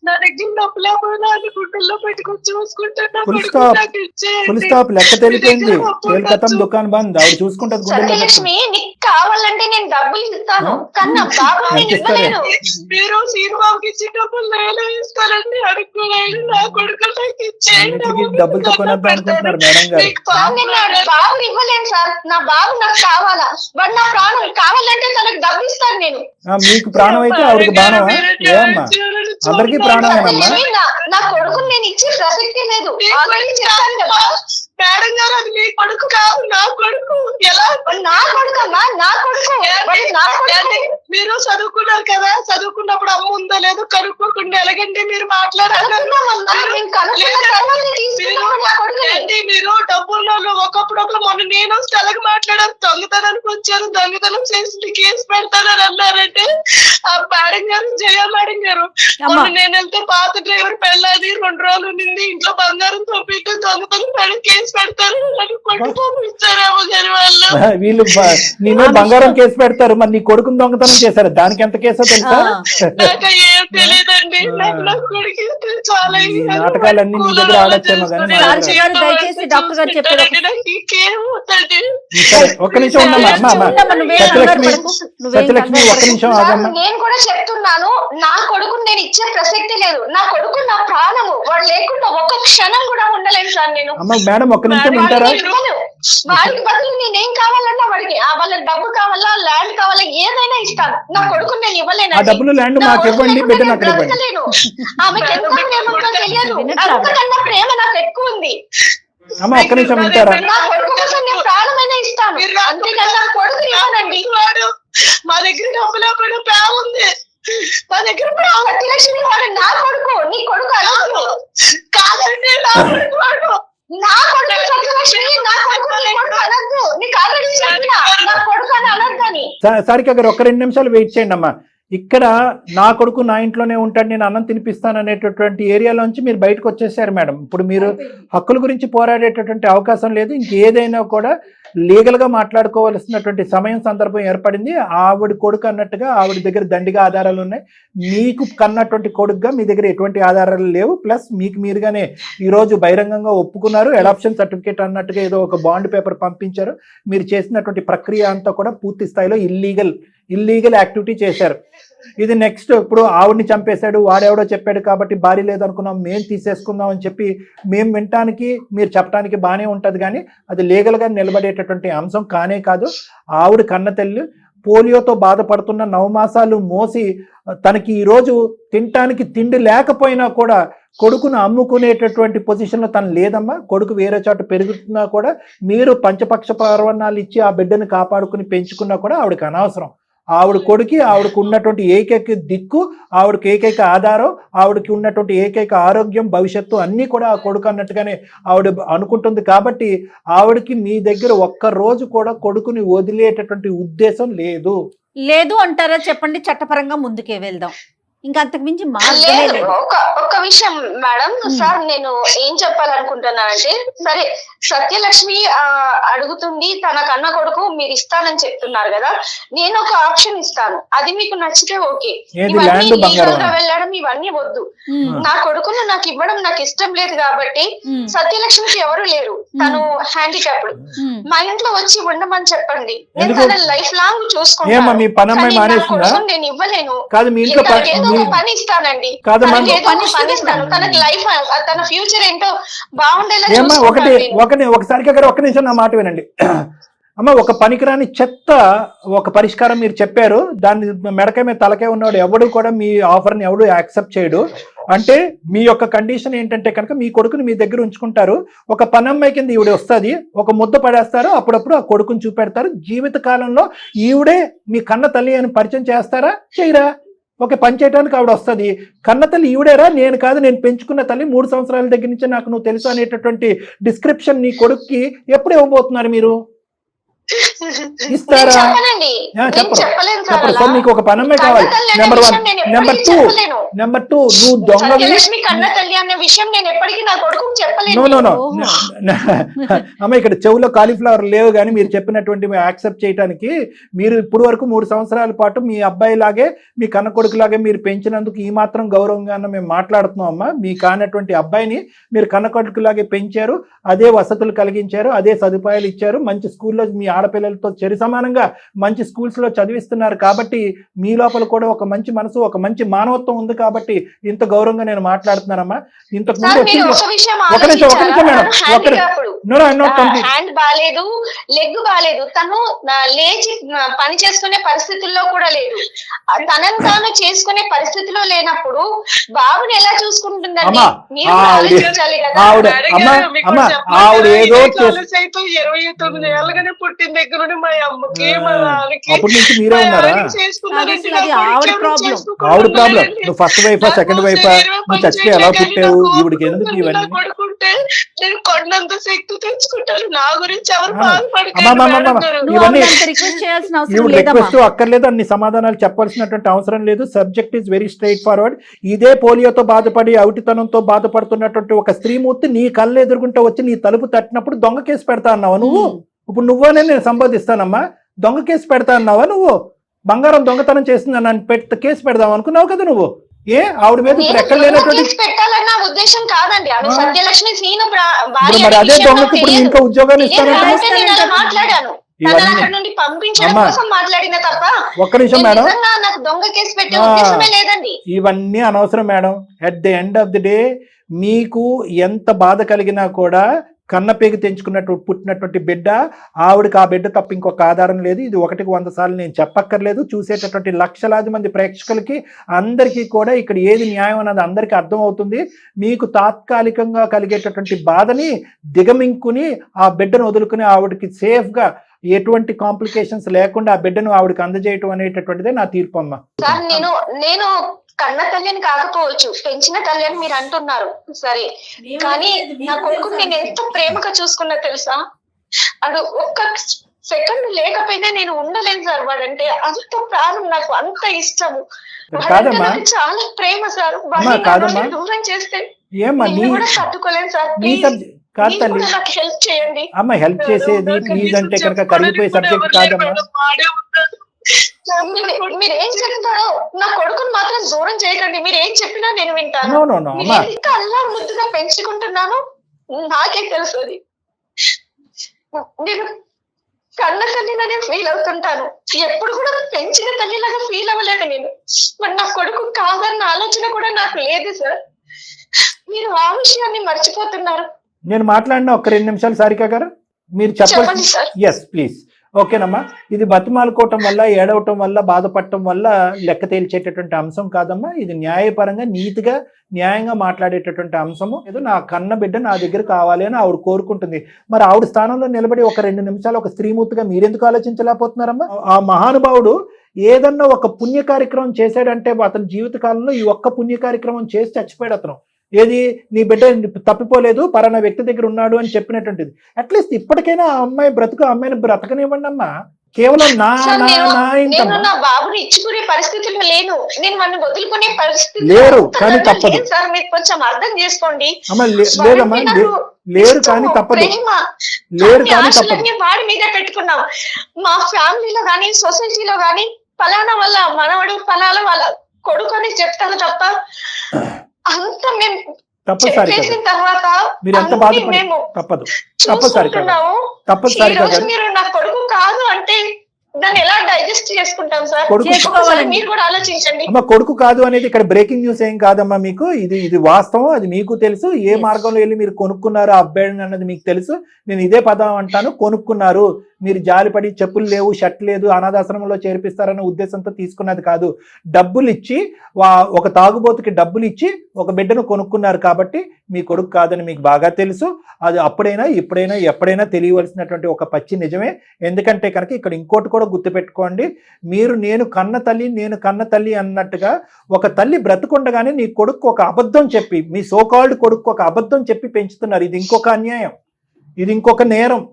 నా దగ్గర నొప్పులే పోయినా గుడ్డల్లో పెట్టుకుని చూసుకుంటున్నా. ఫుల్ స్టాప్, లెక్క తెలిపోయింది. కేల్కతం దుకాన్ బంద్. ఆవిడ చూసుకుంటది గుడ్డలో పెట్టుకుని. సత్యలక్ష్మి, నీకు కావాలంటే నేను డబ్బులు ఇస్తాను, కన్నా బాబు నేను ఇవ్వలేను. మీరు సీనుబాబుకి ఇచ్చిన డబ్బులు నేను ఇస్తానండి, అడుగుతున్నాను. నా కొడుకు నాకు ఇచ్చేయండి. వీటికి డబ్బులతో కొనద్దు అనుకుంటున్నారు మేడం గారు. సార్, నేను నా బాబు ఇవ్వలేను సార్. నా బాబు నాకు కావాలా? వాడు నా ప్రాణం. కావాలంటే తనకు డబ్బు ఇస్తాను నేను. మీకు ప్రాణం అయితే ఆవిడకి బాణమా? ఏమమ్మా అందరికీ ప్రాణమేనమ్మా? సత్యలక్ష్మి, నా కొడుకుని నేను ఇచ్చే ప్రసక్తి లేదు. ఆల్రెడీ చెప్పాను కదా. మేడం గారు, అది మీ కొడుకు కాదు, నా కొడుకు. ఎలా? నా కొడుకమ్మా, నా కొడుకు. వాడు నా కొడుకు. మీరు చదువుకున్నారు కదా, చదువుకున్నప్పుడు అమ్మ ఉందో లేదో కనుక్కోకుండా ఎలాగంటే మీరు మాట్లాడారు. నేను కనుక్కున్న తర్వాతే తీసుకున్నాను నా కొడుకుని. మీరు డబ్బుల్లో ఒకప్పుడు మొన్న నేను తెలగ మాట్లాడారు. దొంగతనానికి వచ్చారు, దొంగతనం చేసి కేసు పెడతానని అన్నారంటే ఆ మేడం గారు, జయ మేడం గారు, మొన్న నేను వెళ్తే పాత డ్రైవర్ పెళ్ళాది 2 రోజులు నింది ఇంట్లో బంగారం తోపిట్టు దొంగతనం పెట్టి కేసు పెడతారు. ఇచ్చారేమో గారి వాళ్ళు. వీళ్ళు నేను బంగారం కేసు పెడతారు, మరి నీ కొడుకుని దొంగతనం చేశారు, దానికి ఎంత కేసో తెలుసా? నాకు ఏం తెలియదండి. నాకు నా కొడుకు చాలా నాటకాలన్నీ నీ దగ్గర ఆడొచ్చాను కానీ సారిక గారు, దయచేసి డాక్టర్ గారు చెప్పారు. ఒక్క నిమిషం ఉండమ్మా. సత్యలక్ష్మి ఒక్క నిమిషం ఆగమ్మా. నేను కూడా చెప్తున్నాను, నా కొడుకుని నేను ఇచ్చే ప్రసక్తి లేదు. నా కొడుకు నా ప్రాణము. వాడు లేకుండా ఒక్క క్షణం కూడా ఉండలేను సార్ నేను. అమ్మ మేడం ఒక్క నిమిషం వింటారా? వాడికి బదులు నేనేం కావాలన్నా వాడికి వాళ్ళకి డబ్బు కావాలా, ల్యాండ్ కావాలా, ఏదైనా ఇస్తాను. నా కొడుకుని నేను ఇవ్వలేను. ఆ డబ్బులు ల్యాండ్ మాకు ఇవ్వండి, బిడ్డ నాకు ఇవ్వండి. ఆమెకి ఎంత ప్రేమ ఉందో తెలియదు. అంతకన్నా ప్రేమ నాకు ఎక్కువ ఉంది. అమ్మ ఒక్క నిమిషం వింటారా? నా కొడుకు కోసం నేను ప్రాణమైనా ఇస్తాను, అంతేగాని నా కొడుకు ఇవ్వనండి. మా దగ్గర డబ్బులు పోయిన ప్రేమ ఉంది. మా దగ్గర సత్యలక్ష్మి, వాడు నా కొడుకు. నీ కొడుకు అనొద్దు. కాదండి, నా కొడుకు వాడు. నా కొడుకు సత్యలక్ష్మి, నా కొడుకు. నీ కొడుకు అనొద్దు. నీకు ఆల్రెడీ చెప్పినా నా కొడుకు అని అనొద్దని. సారిక గారు ఒక్క 2 నిమిషాలు వెయిట్ చేయండి అమ్మా. ఇక్కడ నా కొడుకు నా ఇంట్లోనే ఉంటాడు, నేను అన్నం తినిపిస్తాను అనేటటువంటి ఏరియాలోంచి మీరు బయటకు వచ్చేసారు మేడం. ఇప్పుడు మీరు హక్కుల గురించి పోరాడేటటువంటి అవకాశం లేదు. ఇంకేదైనా కూడా లీగల్గా మాట్లాడుకోవాల్సినటువంటి సమయం సందర్భం ఏర్పడింది. ఆవిడ కొడుకు అన్నట్టుగా ఆవిడ దగ్గర దండిగా ఆధారాలు ఉన్నాయి. మీకు కన్నటువంటి కొడుకుగా మీ దగ్గర ఎటువంటి ఆధారాలు లేవు. ప్లస్ మీకు మీరుగానే ఈరోజు బహిరంగంగా ఒప్పుకున్నారు. అడాప్షన్ సర్టిఫికేట్ అన్నట్టుగా ఏదో ఒక బాండ్ పేపర్ పంపించారు. మీరు చేసినటువంటి ప్రక్రియ అంతా కూడా పూర్తి స్థాయిలో ఇల్లీగల్ యాక్టివిటీ చేశారు. ఇది నెక్స్ట్ ఇప్పుడు ఆవిడ్ని చంపేశాడు, వాడెవడో చెప్పాడు కాబట్టి భార్య లేదనుకున్నాం, మేము తీసేసుకుందాం అని చెప్పి మేము వినటానికి మీరు చెప్పడానికి బాగానే ఉంటుంది, కానీ అది లీగల్గా నిలబడేటటువంటి అంశం కానే కాదు. ఆవిడ కన్న తల్లి పోలియోతో బాధపడుతున్న 9 మాసాలు మోసి తనకి ఈరోజు తినటానికి తిండి లేకపోయినా కూడా కొడుకును అమ్ముకునేటటువంటి పొజిషన్లో తను లేదమ్మా. కొడుకు వేరే చోట పెరుగుతున్నా కూడా మీరు పంచపక్ష పర్వణాలు ఇచ్చి ఆ బిడ్డను కాపాడుకుని పెంచుకున్నా కూడా ఆవిడకి అనవసరం. ఆవిడ కొడుకు ఆవిడకు ఉన్నటువంటి ఏకైక దిక్కు, ఆవిడకి ఏకైక ఆధారం, ఆవిడకి ఉన్నటువంటి ఏకైక ఆరోగ్యం, భవిష్యత్తు అన్నీ కూడా ఆ కొడుకు అన్నట్టుగానే ఆవిడ అనుకుంటుంది. కాబట్టి ఆవిడకి మీ దగ్గర ఒక్క రోజు కూడా కొడుకుని వదిలేటటువంటి ఉద్దేశం లేదు అంటారా? చెప్పండి, చట్టపరంగా ముందుకే వెళ్దాం. ఇంకా అంతకు మించి మార్గమే లేదు. లేదు. ఒక విషయం మేడం, సార్ నేను ఏం చెప్పాలనుకుంటున్నానంటే, సరే సత్యలక్ష్మి అడుగుతుంది తన కన్న కొడుకు మీరు ఇస్తానని చెప్తున్నారు కదా, నేను ఒక ఆప్షన్ ఇస్తాను, అది మీకు నచ్చితే ఓకే. ఇవన్నీ లీగల్ గా వెళ్ళడం ఇవన్నీ వద్దు. నా కొడుకును నాకు ఇవ్వడం నాకు ఇష్టం లేదు కాబట్టి సత్యలక్ష్మికి ఎవరు లేరు, తను హ్యాండిక్యాప్డ్. మా ఇంట్లో వచ్చి ఉండమని చెప్పండి, నేను తన లైఫ్ లాంగ్ చూసుకుంటాను. నేను ఇవ్వలేను. పని ఇస్తానండి, పని ఇస్తాను. తనకి లైఫ్, తన ఫ్యూచర్ ఏంటో బాగుండేలా ఒక్క నిమిషం నా మాట వినండి అమ్మ. ఒక పనికిరాని చెత్త ఒక పరిష్కారం మీరు చెప్పారు, దాన్ని మెడకే మీద తలకే ఉన్నాడు ఎవడు కూడా మీ ఆఫర్ని ఎవడు యాక్సెప్ట్ చేయడు. అంటే మీ యొక్క కండిషన్ ఏంటంటే కనుక మీ కొడుకుని మీ దగ్గర ఉంచుకుంటారు, ఒక పనమ్మాయి కింద ఈవిడ వస్తుంది, ఒక ముద్ద పడేస్తారు, అప్పుడప్పుడు ఆ కొడుకుని చూపెడతారు. జీవిత కాలంలో ఈవిడే మీ కన్న తల్లి అని పరిచయం చేస్తారా, చేయరా? ఓకే, పని చేయడానికి ఆవిడ వస్తుంది. కన్న తల్లి ఈవిడేరా, నేను కాదు, నేను పెంచుకున్న తల్లి, 3 సంవత్సరాల దగ్గర నుంచి నాకు నువ్వు తెలుసు అనేటటువంటి డిస్క్రిప్షన్ నీ కొడుక్కి ఎప్పుడు ఇవ్వబోతున్నారు మీరు? ఇస్తారా? చెప్పరు. సో మీకు ఒక పనమ్మే కావాలి. నెంబర్ 1. నెంబర్ 2 నువ్వు దొంగ. నో అమ్మ, ఇక్కడ చెవులో కాలీఫ్లవర్ లేవు, కానీ మీరు చెప్పినటువంటి యాక్సెప్ట్ చేయడానికి మీరు ఇప్పుడు వరకు 3 సంవత్సరాల పాటు మీ అబ్బాయి లాగే మీ కన్న కొడుకు లాగే మీరు పెంచినందుకు ఈ మాత్రం గౌరవంగా మేము మాట్లాడుతున్నాం అమ్మా. మీ కానటువంటి అబ్బాయిని మీరు కన్న కొడుకు లాగే పెంచారు, అదే వసతులు కలిగించారు, అదే సదుపాయాలు ఇచ్చారు, మంచి స్కూల్లో మీ ఆడపిల్లలతో సరి సమానంగా మంచి స్కూల్స్ లో చదివిస్తున్నారు. కాబట్టి మీ లోపల కూడా ఒక మంచి మనసు, ఒక మంచి మానవత్వం ఉంది కాబట్టి ఇంత గౌరవంగా నేను మాట్లాడుతున్నానమ్మా. ఇంతకు ముందు హ్యాండ్ బాలేదు, లెగ్ బాలేదు, తను లేచి పని చేసుకునే పరిస్థితుల్లో కూడా లేదు. తనను తాను చేసుకునే పరిస్థితిలో లేనప్పుడు బాబుని ఎలా చూసుకుంటుందండి? మీరు ఆలోచించాలి కదా. 29 ఏళ్ళగానే పుట్టిన దగ్గర నుండి మా అమ్మకి మా నాన్నకి ఆవిడ ప్రాబ్లం. నువ్వు ఫస్ట్ వైఫా సెకండ్ వైఫా, నువ్వు చచ్చిపోయి ఎలా పుట్టావు, ఈవిడికి ఎందుకు ఇవన్నీ? పడుకుంటే నేను కొండంత శక్తి తెచ్చుకుంటాను, నా గురించి ఎవరు ఇవన్నీ రిక్వెస్ట్ అక్కర్లేదు, అన్ని సమాధానాలు చెప్పాల్సినటువంటి అవసరం లేదు. Subject is very straight forward. ఇదే పోలియోతో బాధపడి అవిటితనంతో బాధపడుతున్నటువంటి ఒక స్త్రీమూర్తి నీ కళ్ళు ఎదుర్కొంటూ వచ్చి నీ తలుపు తట్టినప్పుడు దొంగ కేసు పెడతా అన్నావా నువ్వు? ఇప్పుడు నువ్వనే నేను సంబోధిస్తానమ్మా. దొంగ కేసు పెడతా అన్నావా నువ్వు? బంగారం దొంగతనం చేసిందని నన్ను కేసు పెడదాం అనుకున్నావు కదా నువ్వు. ఏ ఆవిడ మీద ఇప్పుడు ఎక్కడ లేనటువంటి ఉద్దేశం కాదండి. మరి అదే దొంగకి ఇప్పుడు ఇంకా ఉద్యోగాలు ఇస్తానంటే మాట్లాడాను, ఒక్క నిమిషం మేడం, నాకు దొంగ కేసు పెట్టే ఉద్దేశమే లేదండి. ఇవన్నీ అనవసరం madam. At the end of the day మీకు ఎంత బాధ కలిగినా కూడా కన్నపేగి తెంచుకున్నట్టు పుట్టినటువంటి బిడ్డ, ఆవిడకి ఆ బిడ్డ తప్ప ఇంకొక ఆధారం లేదు. ఇది 100 సార్లు నేను చెప్పక్కర్లేదు. చూసేటటువంటి లక్షలాది మంది ప్రేక్షకులకి అందరికీ కూడా ఇక్కడ ఏది న్యాయం అన్నది అందరికీ అర్థం అవుతుంది. మీకు తాత్కాలికంగా కలిగేటటువంటి బాధని దిగమింకుని ఆ బిడ్డను వదులుకుని ఆవిడకి సేఫ్గా ఎటువంటి కాంప్లికేషన్స్ లేకుండా ఆ బిడ్డను ఆవిడకి అందజేయటం అనేటటువంటిదే నా తీర్పు అమ్మా. నేను కన్న తల్లిని కాకపోవచ్చు, పెంచిన తల్లి అని మీరు అంటున్నారు సరే, కానీ నా కొడుకు నేను ఎంత ప్రేమగా చూసుకున్నా తెలుసా? అడు ఒక్క సెకండ్ లేకపోయినా నేను ఉండలేను సార్. వాడంటే అంత ప్రాణం, నాకు అంత ఇష్టము, చాలా ప్రేమ సార్. దూరం చేస్తే కూడా తట్టుకోలేను సార్. నాకు హెల్ప్ చేయండి అమ్మ. హెల్ప్ చేసేది ప్లీజ్ అంటే కనుక కరిగిపోయే సబ్జెక్ట్ కాదమ్మా. మీరు ఏం చెప్తారో నా కొడుకుని మాత్రం దూరం చేయకండి. మీరు ఏం చెప్పినా నేను వింటాను. ఇంకా అల్లా ముద్దుగా పెంచుకుంటున్నాను, నాకే తెలుసు. అది నేను కన్న తల్లిలానే ఫీల్ అవుతుంటాను, ఎప్పుడు కూడా పెంచిన తల్లిలాగా ఫీల్ అవ్వలేదు నేను. మరి నా కొడుకు కాదన్న ఆలోచన కూడా నాకు లేదు సార్. మీరు ఆ విషయాన్ని మర్చిపోతున్నారు. నేను మాట్లాడిన ఒక 2 నిమిషాలు సారిక గారు మీరు చెప్పండి. Yes please. ఓకేనమ్మా, ఇది బతిమాలుకోవటం వల్ల, ఏడవటం వల్ల, బాధపడటం వల్ల లెక్క తేల్చేటటువంటి అంశం కాదమ్మా. ఇది న్యాయపరంగా నీతిగా న్యాయంగా మాట్లాడేటటువంటి అంశము. ఏదో నా కన్న బిడ్డ నా దగ్గర కావాలి అని ఆవిడ కోరుకుంటుంది. మరి ఆవిడ స్థానంలో నిలబడి ఒక 2 నిమిషాలు ఒక స్త్రీమూర్తిగా మీరెందుకు ఆలోచించలేకపోతున్నారమ్మా? ఆ మహానుభావుడు ఏదన్నా ఒక పుణ్య కార్యక్రమం చేశాడంటే అతని జీవిత కాలంలో ఈ ఒక్క పుణ్య కార్యక్రమం చేసి చచ్చిపోయాడు అతను. ఏది, నీ బిడ్డ తప్పిపోలేదు, పలానా వ్యక్తి దగ్గర ఉన్నాడు అని చెప్పినటువంటిది. అట్లీస్ట్ ఇప్పటికైనా ఆ అమ్మాయి బ్రతుకు, ఆ అమ్మాయిని బ్రతకనివ్వండి అమ్మా. కేవలం సార్, నేను నా బాబుని ఇచ్చుకునే పరిస్థితిలో లేను, నేను వాడిని వదులుకునే పరిస్థితి లేరు, కానీ తప్పదు సార్. మీరు కొంచెం అర్థం చేసుకోండి. అమ్మా. లేదమ్మా, లేరు కానీ తప్పదు, లేరు కానీ తప్పదు. వాడి మీద పెట్టుకున్నాం. మా ఫ్యామిలీలో గానీ, సొసైటీలో గానీ ఫలానా వాళ్ళ మనవడు, ఫలానా వాళ్ళ కొడుకు అని చెప్తాను తప్ప అంత మేము చేసిన తర్వాత మీరు నా కొడుకు కాదు అంటే దాన్ని ఎలా డైజెస్ట్ చేసుకుంటాం సార్? మీరు కూడా ఆలోచించండి. అమ్మా, కొడుకు కాదు అనేది ఇక్కడ బ్రేకింగ్ న్యూస్ ఏం కాదమ్మా. మీకు ఇది వాస్తవం, అది మీకు తెలుసు. ఏ మార్గంలో వెళ్ళి మీరు కొనుక్కున్నారు ఆ అబ్బాయిని అన్నది మీకు తెలుసు. నేను ఇదే పదం అంటాను, కొనుక్కున్నారు. మీరు జాలిపడి చెప్పులు లేవు, షర్ట్ లేదు, అనాథాశ్రమంలో చేర్పిస్తారనే ఉద్దేశంతో తీసుకున్నది కాదు. డబ్బులు ఇచ్చి, ఒక తాగుబోతుకి డబ్బులు ఇచ్చి ఒక బిడ్డను కొనుక్కున్నారు కాబట్టి మీ కొడుకు కాదని మీకు బాగా తెలుసు. అది అప్పుడైనా ఇప్పుడైనా ఎప్పుడైనా తెలియవలసినటువంటి ఒక పచ్చి నిజమే. ఎందుకంటే కనుక ఇక్కడ ఇంకోటి కూడా గుర్తుపెట్టుకోండి. మీరు నేను కన్న తల్లి అన్నట్టుగా ఒక తల్లి బ్రతుకుండగానే నీ కొడుకు ఒక అబద్ధం చెప్పి, మీ సోకాల్డ్ కొడుకు ఒక అబద్ధం చెప్పి పెంచుతున్నారు. ఇది ఇంకొక అన్యాయం, ఇది ఇంకొక నేరం.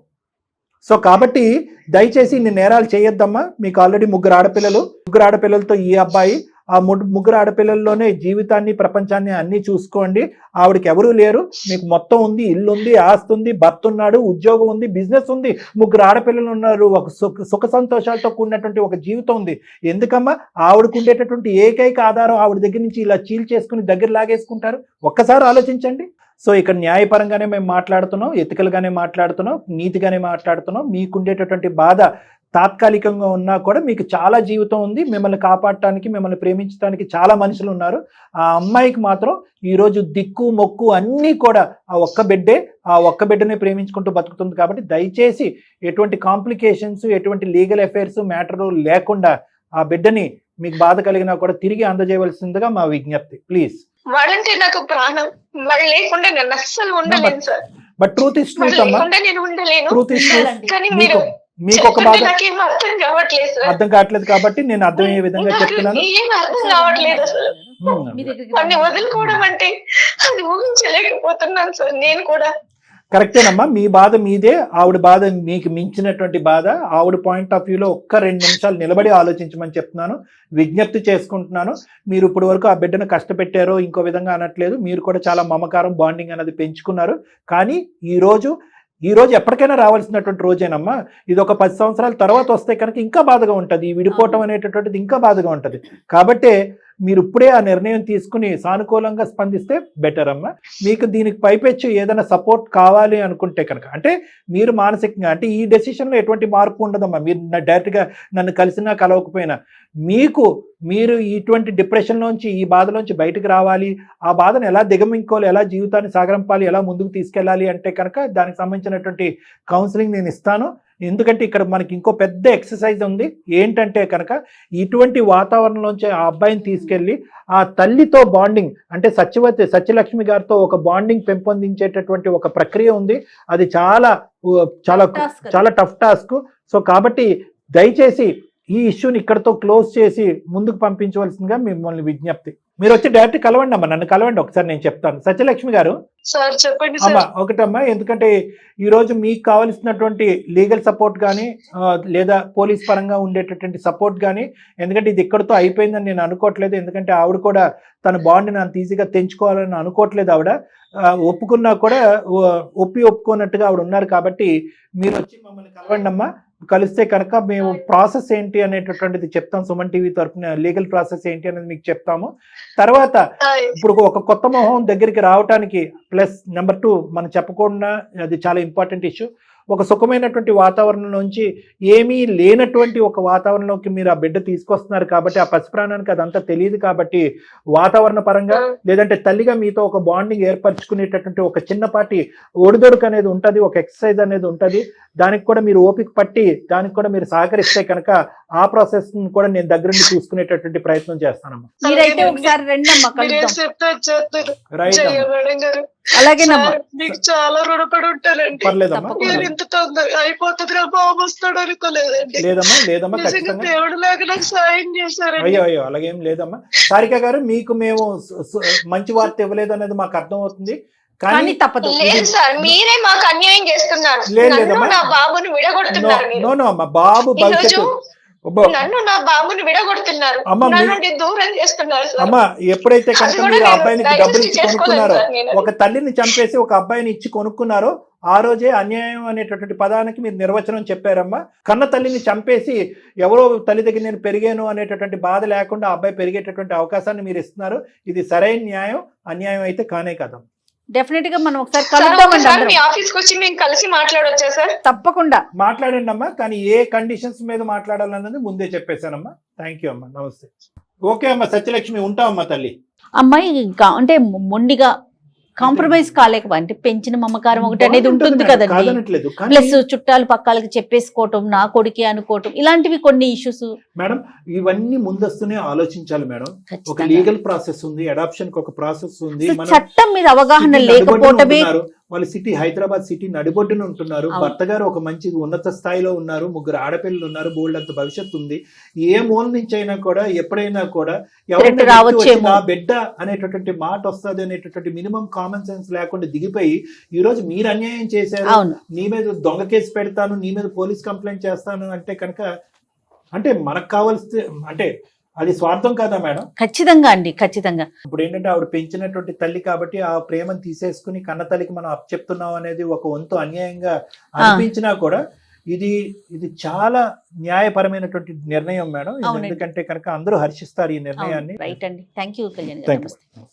సో కాబట్టి దయచేసి ఇన్ని నేరాలు చేయొద్దమ్మా. మీకు ఆల్రెడీ 3 ఆడపిల్లలతో ఈ అబ్బాయి, ఆ 3 ఆడపిల్లల్లోనే జీవితాన్ని, ప్రపంచాన్ని అన్ని చూసుకోండి. ఆవిడకి ఎవరూ లేరు, మీకు మొత్తం ఉంది, ఇల్లు ఉంది, ఆస్తి ఉంది, భర్త ఉన్నాడు, ఉద్యోగం ఉంది, బిజినెస్ ఉంది, 3 ఆడపిల్లలు ఉన్నారు, ఒక సుఖ సంతోషాలతో కూడినటువంటి ఒక జీవితం ఉంది. ఎందుకమ్మా ఆవిడకు ఉండేటటువంటి ఏకైక ఆధారం ఆవిడ దగ్గర నుంచి ఇలా చీల్ చేసుకుని దగ్గర లాగేసుకుంటారు? ఒక్కసారి ఆలోచించండి. సో ఇక్కడ న్యాయపరంగానే మేము మాట్లాడుతున్నాం, ఎథికల్గానే మాట్లాడుతున్నాం, నీతిగానే మాట్లాడుతున్నాం. మీకుండేటటువంటి బాధ తాత్కాలికంగా ఉన్నా కూడా మీకు చాలా జీవితం ఉంది. మిమ్మల్ని కాపాడటానికి, మిమ్మల్ని ప్రేమించడానికి చాలా మనుషులు ఉన్నారు. ఆ అమ్మాయికి మాత్రం ఈరోజు దిక్కు మొక్కు అన్నీ కూడా ఆ ఒక్క బిడ్డనే ప్రేమించుకుంటూ బతుకుతుంది. కాబట్టి దయచేసి ఎటువంటి కాంప్లికేషన్స్, ఎటువంటి లీగల్ అఫైర్స్ మ్యాటరు లేకుండా ఆ బిడ్డని మీకు బాధ కలిగినా కూడా తిరిగి అందజేయవలసిందిగా మా విజ్ఞప్తి. ప్లీజ్. వాడంటే నాకు ప్రాణం, వాడు లేకుండా నేను అస్సలు ఉండలేను sir. But truth is truth అమ్మా, నేను ఉండలేను. Truth is truth. కానీ మీరు మీకు ఒక బాధ అర్థం కావట్లేదు కాబట్టి నేను అర్థమయ్యే విధంగా చెప్తున్నాను. ఏం అర్థం కావట్లేదు అసలు. వాడిని వదులుకోవడం అంటే అది ఊహించలేకపోతున్నాను సార్. నేను కూడా కరెక్టేనమ్మా, మీ బాధ మీదే, ఆవిడ బాధ మీకు మించినటువంటి బాధ. ఆవిడ పాయింట్ ఆఫ్ వ్యూలో ఒక్క 2 నిమిషాలు నిలబడి ఆలోచించమని చెప్తున్నాను, విజ్ఞప్తి చేసుకుంటున్నాను. మీరు ఇప్పటి వరకు ఆ బిడ్డను కష్టపెట్టారో ఇంకో విధంగా అనట్లేదు. మీరు కూడా చాలా మమకారం, బాండింగ్ అనేది పెంచుకున్నారు. కానీ ఈ రోజు ఎప్పటికైనా రావాల్సినటువంటి రోజేనమ్మా. ఇది ఒక 10 సంవత్సరాల తర్వాత వస్తే కనుక ఇంకా బాధగా ఉంటుంది. ఈ విడిపోవటం అనేటటువంటిది ఇంకా బాధగా ఉంటుంది. కాబట్టి మీరు ఇప్పుడే ఆ నిర్ణయం తీసుకుని సానుకూలంగా స్పందిస్తే బెటర్ అమ్మా. మీకు దీనికి పైపెచ్చు ఏదైనా సపోర్ట్ కావాలి అనుకుంటే కనుక, అంటే మీరు మానసికంగా, అంటే ఈ డెసిషన్లో ఎటువంటి మార్పు ఉండదమ్మా. మీరు డైరెక్ట్గా నన్ను కలిసినా కలవకపోయినా మీరు ఇటువంటి డిప్రెషన్లోంచి, ఈ బాధలోంచి బయటకు రావాలి, ఆ బాధను ఎలా దిగమించుకోవాలి, ఎలా జీవితాన్ని సాగరంపాలి, ఎలా ముందుకు తీసుకెళ్ళాలి అంటే కనుక దానికి సంబంధించినటువంటి కౌన్సిలింగ్ నేను ఇస్తాను. ఎందుకంటే ఇక్కడ మనకి ఇంకో పెద్ద ఎక్సర్సైజ్ ఉంది. ఏంటంటే కనుక ఇటువంటి వాతావరణంలోంచి ఆ అబ్బాయిని తీసుకెళ్ళి ఆ తల్లితో బాండింగ్, అంటే సత్యలక్ష్మి గారితో ఒక బాండింగ్ పెంపొందించేటటువంటి ఒక ప్రక్రియ ఉంది. అది చాలా చాలా చాలా టఫ్ టాస్క్. సో కాబట్టి దయచేసి ఈ ఇష్యూని ఇక్కడతో క్లోజ్ చేసి ముందుకు పంపించవలసిందిగా మిమ్మల్ని విజ్ఞప్తి. మీరు వచ్చి డైరెక్ట్ కలవండి అమ్మా, నన్ను కలవండి, ఒకసారి నేను చెప్తాను. సత్యలక్ష్మి గారు చెప్పండి అమ్మా. ఒకటమ్మా, ఎందుకంటే ఈరోజు మీకు కావాల్సినటువంటి లీగల్ సపోర్ట్ కానీ లేదా పోలీస్ పరంగా ఉండేటటువంటి సపోర్ట్ కానీ, ఎందుకంటే ఇది ఇక్కడతో అయిపోయిందని నేను అనుకోవట్లేదు. ఎందుకంటే ఆవిడ కూడా తన బాండ్ని అంత ఈజీగా తెంచుకోవాలని అనుకోవట్లేదు. ఆవిడ ఒప్పుకున్నా కూడా ఒప్పుకోనట్టుగా ఆవిడ ఉన్నారు. కాబట్టి మీరు వచ్చి మమ్మల్ని కలవండి అమ్మా. కలిస్తే కనుక మేము ప్రాసెస్ ఏంటి అనేటటువంటిది చెప్తాం. సుమన్ టీవీ తరఫున లీగల్ ప్రాసెస్ ఏంటి అనేది మీకు చెప్తాము. తర్వాత ఇప్పుడు ఒక కొత్త మొహం దగ్గరికి రావడానికి, ప్లస్ నెంబర్ 2 మనం చెప్పకుండా, అది చాలా ఇంపార్టెంట్ ఇష్యూ, ఒక సుఖమైనటువంటి వాతావరణం నుంచి ఏమీ లేనటువంటి ఒక వాతావరణంలోకి మీరు ఆ బిడ్డ తీసుకొస్తున్నారు కాబట్టి ఆ పసిప్రాణానికి అదంతా తెలియదు కాబట్టి వాతావరణ పరంగా లేదంటే తల్లిగా మీతో ఒక బాండింగ్ ఏర్పరచుకునేటటువంటి ఒక చిన్నపాటి ఒడిదొడుకు అనేది ఉంటుంది, ఒక ఎక్సర్సైజ్ అనేది ఉంటుంది. దానికి కూడా మీరు ఓపిక పట్టి దానికి కూడా మీరు సహకరిస్తే కనుక ఆ ప్రాసెస్ కూడా నేను దగ్గరుండి చూసుకునేటటువంటి ప్రయత్నం చేస్తానమ్మా. మీరైతే ఒకసారి రెండమ్మా కలుద్దాం. రైట్ అలాగేనమ్మా. మీకు చాలా రుణపడి ఉంటానండి. పర్లేదమ్మా, నేను ఇంత తొందరగా అయిపోతుంది రా బాబు వస్తాడు అనుకోలేదండి. లేదమ్మా లేదమ్మా నిజంగా ఖచ్చితంగా. దేవుడు లాగా నాకు సాయం చేశారండి. అయ్యో అలాగేం లేదమ్మా. సారిక గారు మీకు మేము మంచి వార్త ఇవ్వలేదు అనేది మాకు అర్థం అవుతుంది కానీ తప్పదు. లేదు సార్, మీరే మాకు అన్యాయం చేస్తున్నారు. లేదమ్మా. నన్ను నా బాబుని విడగొడుతున్నారు మీరు. నో అమ్మా, బాబు భవిష్యత్తు నన్ను నా బాబుని విడగొడుతున్నారు, నన్ను దూరం చేస్తున్నారు సార్. అమ్మా ఎప్పుడైతే కనుక మీరు అబ్బాయినికి డబ్బులు ఇచ్చి కొనుక్కున్నారో, చేసుకోలేదు ఒక తల్లిని చంపేసి ఒక అబ్బాయిని ఇచ్చి కొనుక్కున్నారో ఆ రోజే అన్యాయం అనేటటువంటి పదానికి మీరు నిర్వచనం చెప్పారమ్మా. కన్న తల్లిని చంపేసి ఎవరో తల్లి దగ్గర నేను పెరిగాను అనేటటువంటి బాధ లేకుండా ఆ అబ్బాయి పెరిగేటటువంటి అవకాశాన్ని మీరు ఇస్తున్నారు. ఇది సరైన న్యాయం, అన్యాయం అయితే కానే కదా. డెఫినెట్ గా మనం ఒకసారి కలుద్దామండి అందరం. మీ ఆఫీస్ కి వచ్చి మేము కలిసి మాట్లాడొచ్చా సార్? తప్పకుండా మాట్లాడండి అమ్మా, కానీ ఏ కండిషన్స్ మీద మాట్లాడాలన్నది ముందే చెప్పేశానమ్మా. థ్యాంక్ యూ అమ్మా, నమస్తే. ఓకే అమ్మా సత్యలక్ష్మి, ఉంటామమ్మా తల్లి. అమ్మాయి అంటే మొండిగా కాంప్రమైజ్ కాలేకపోతే అంటే పెంచిన మమకారం ఒకటి అనేది ఉంటుంది కదండి. కాదనట్లేదు, ప్లస్ చుట్టాలు పక్కాలకి చెప్పేసుకోవటం, నా కొడుకే అనుకోవటం, ఇలాంటివి కొన్ని ఇష్యూస్. మేడం ఇవన్నీ ముందస్తునే ఆలోచించాలి మేడం. ఒక లీగల్ ప్రాసెస్ ఉంది, అడాప్షన్ కి ఒక ప్రాసెస్ ఉంది. చట్టం మీద అవగాహన లేకపోవటమే. వాళ్ళు సిటీ హైదరాబాద్ సిటీ నడిబొడ్డున ఉంటున్నారు. భర్త గారు ఒక మంచి ఉన్నత స్థాయిలో ఉన్నారు, 3 ఆడపిల్లలు ఉన్నారు, బోల్డ్ అంత భవిష్యత్తు ఉంది. ఏ మూల నుంచి అయినా కూడా ఎప్పుడైనా కూడా ఎవరైనా బిడ్డ అనేటటువంటి మాట వస్తుంది అనేటటువంటి మినిమం కామన్ సెన్స్ లేకుండా దిగిపోయి ఈ రోజు మీరు అన్యాయం చేశారు, నీ మీద దొంగ కేసు పెడతాను, నీ మీద పోలీస్ కంప్లైంట్ చేస్తాను అంటే కనుక అంటే మనకు కావాల్సి అంటే అది స్వార్థం కదా మేడం? ఖచ్చితంగా అండి, ఖచ్చితంగా. ఇప్పుడు ఏంటంటే ఆవిడ పెంచినటువంటి తల్లి కాబట్టి ఆ ప్రేమను తీసేసుకుని కన్న తల్లికి మనం అప్పచెప్తున్నాం అనేది ఒక వంతు అన్యాయంగా అనిపించినా కూడా ఇది చాలా న్యాయపరమైనటువంటి నిర్ణయం మేడం. ఎందుకంటే కనుక అందరూ హర్షిస్తారు ఈ నిర్ణయాన్ని. రైట్ అండి, థ్యాంక్ యూ కళ్యాణ్ గారు.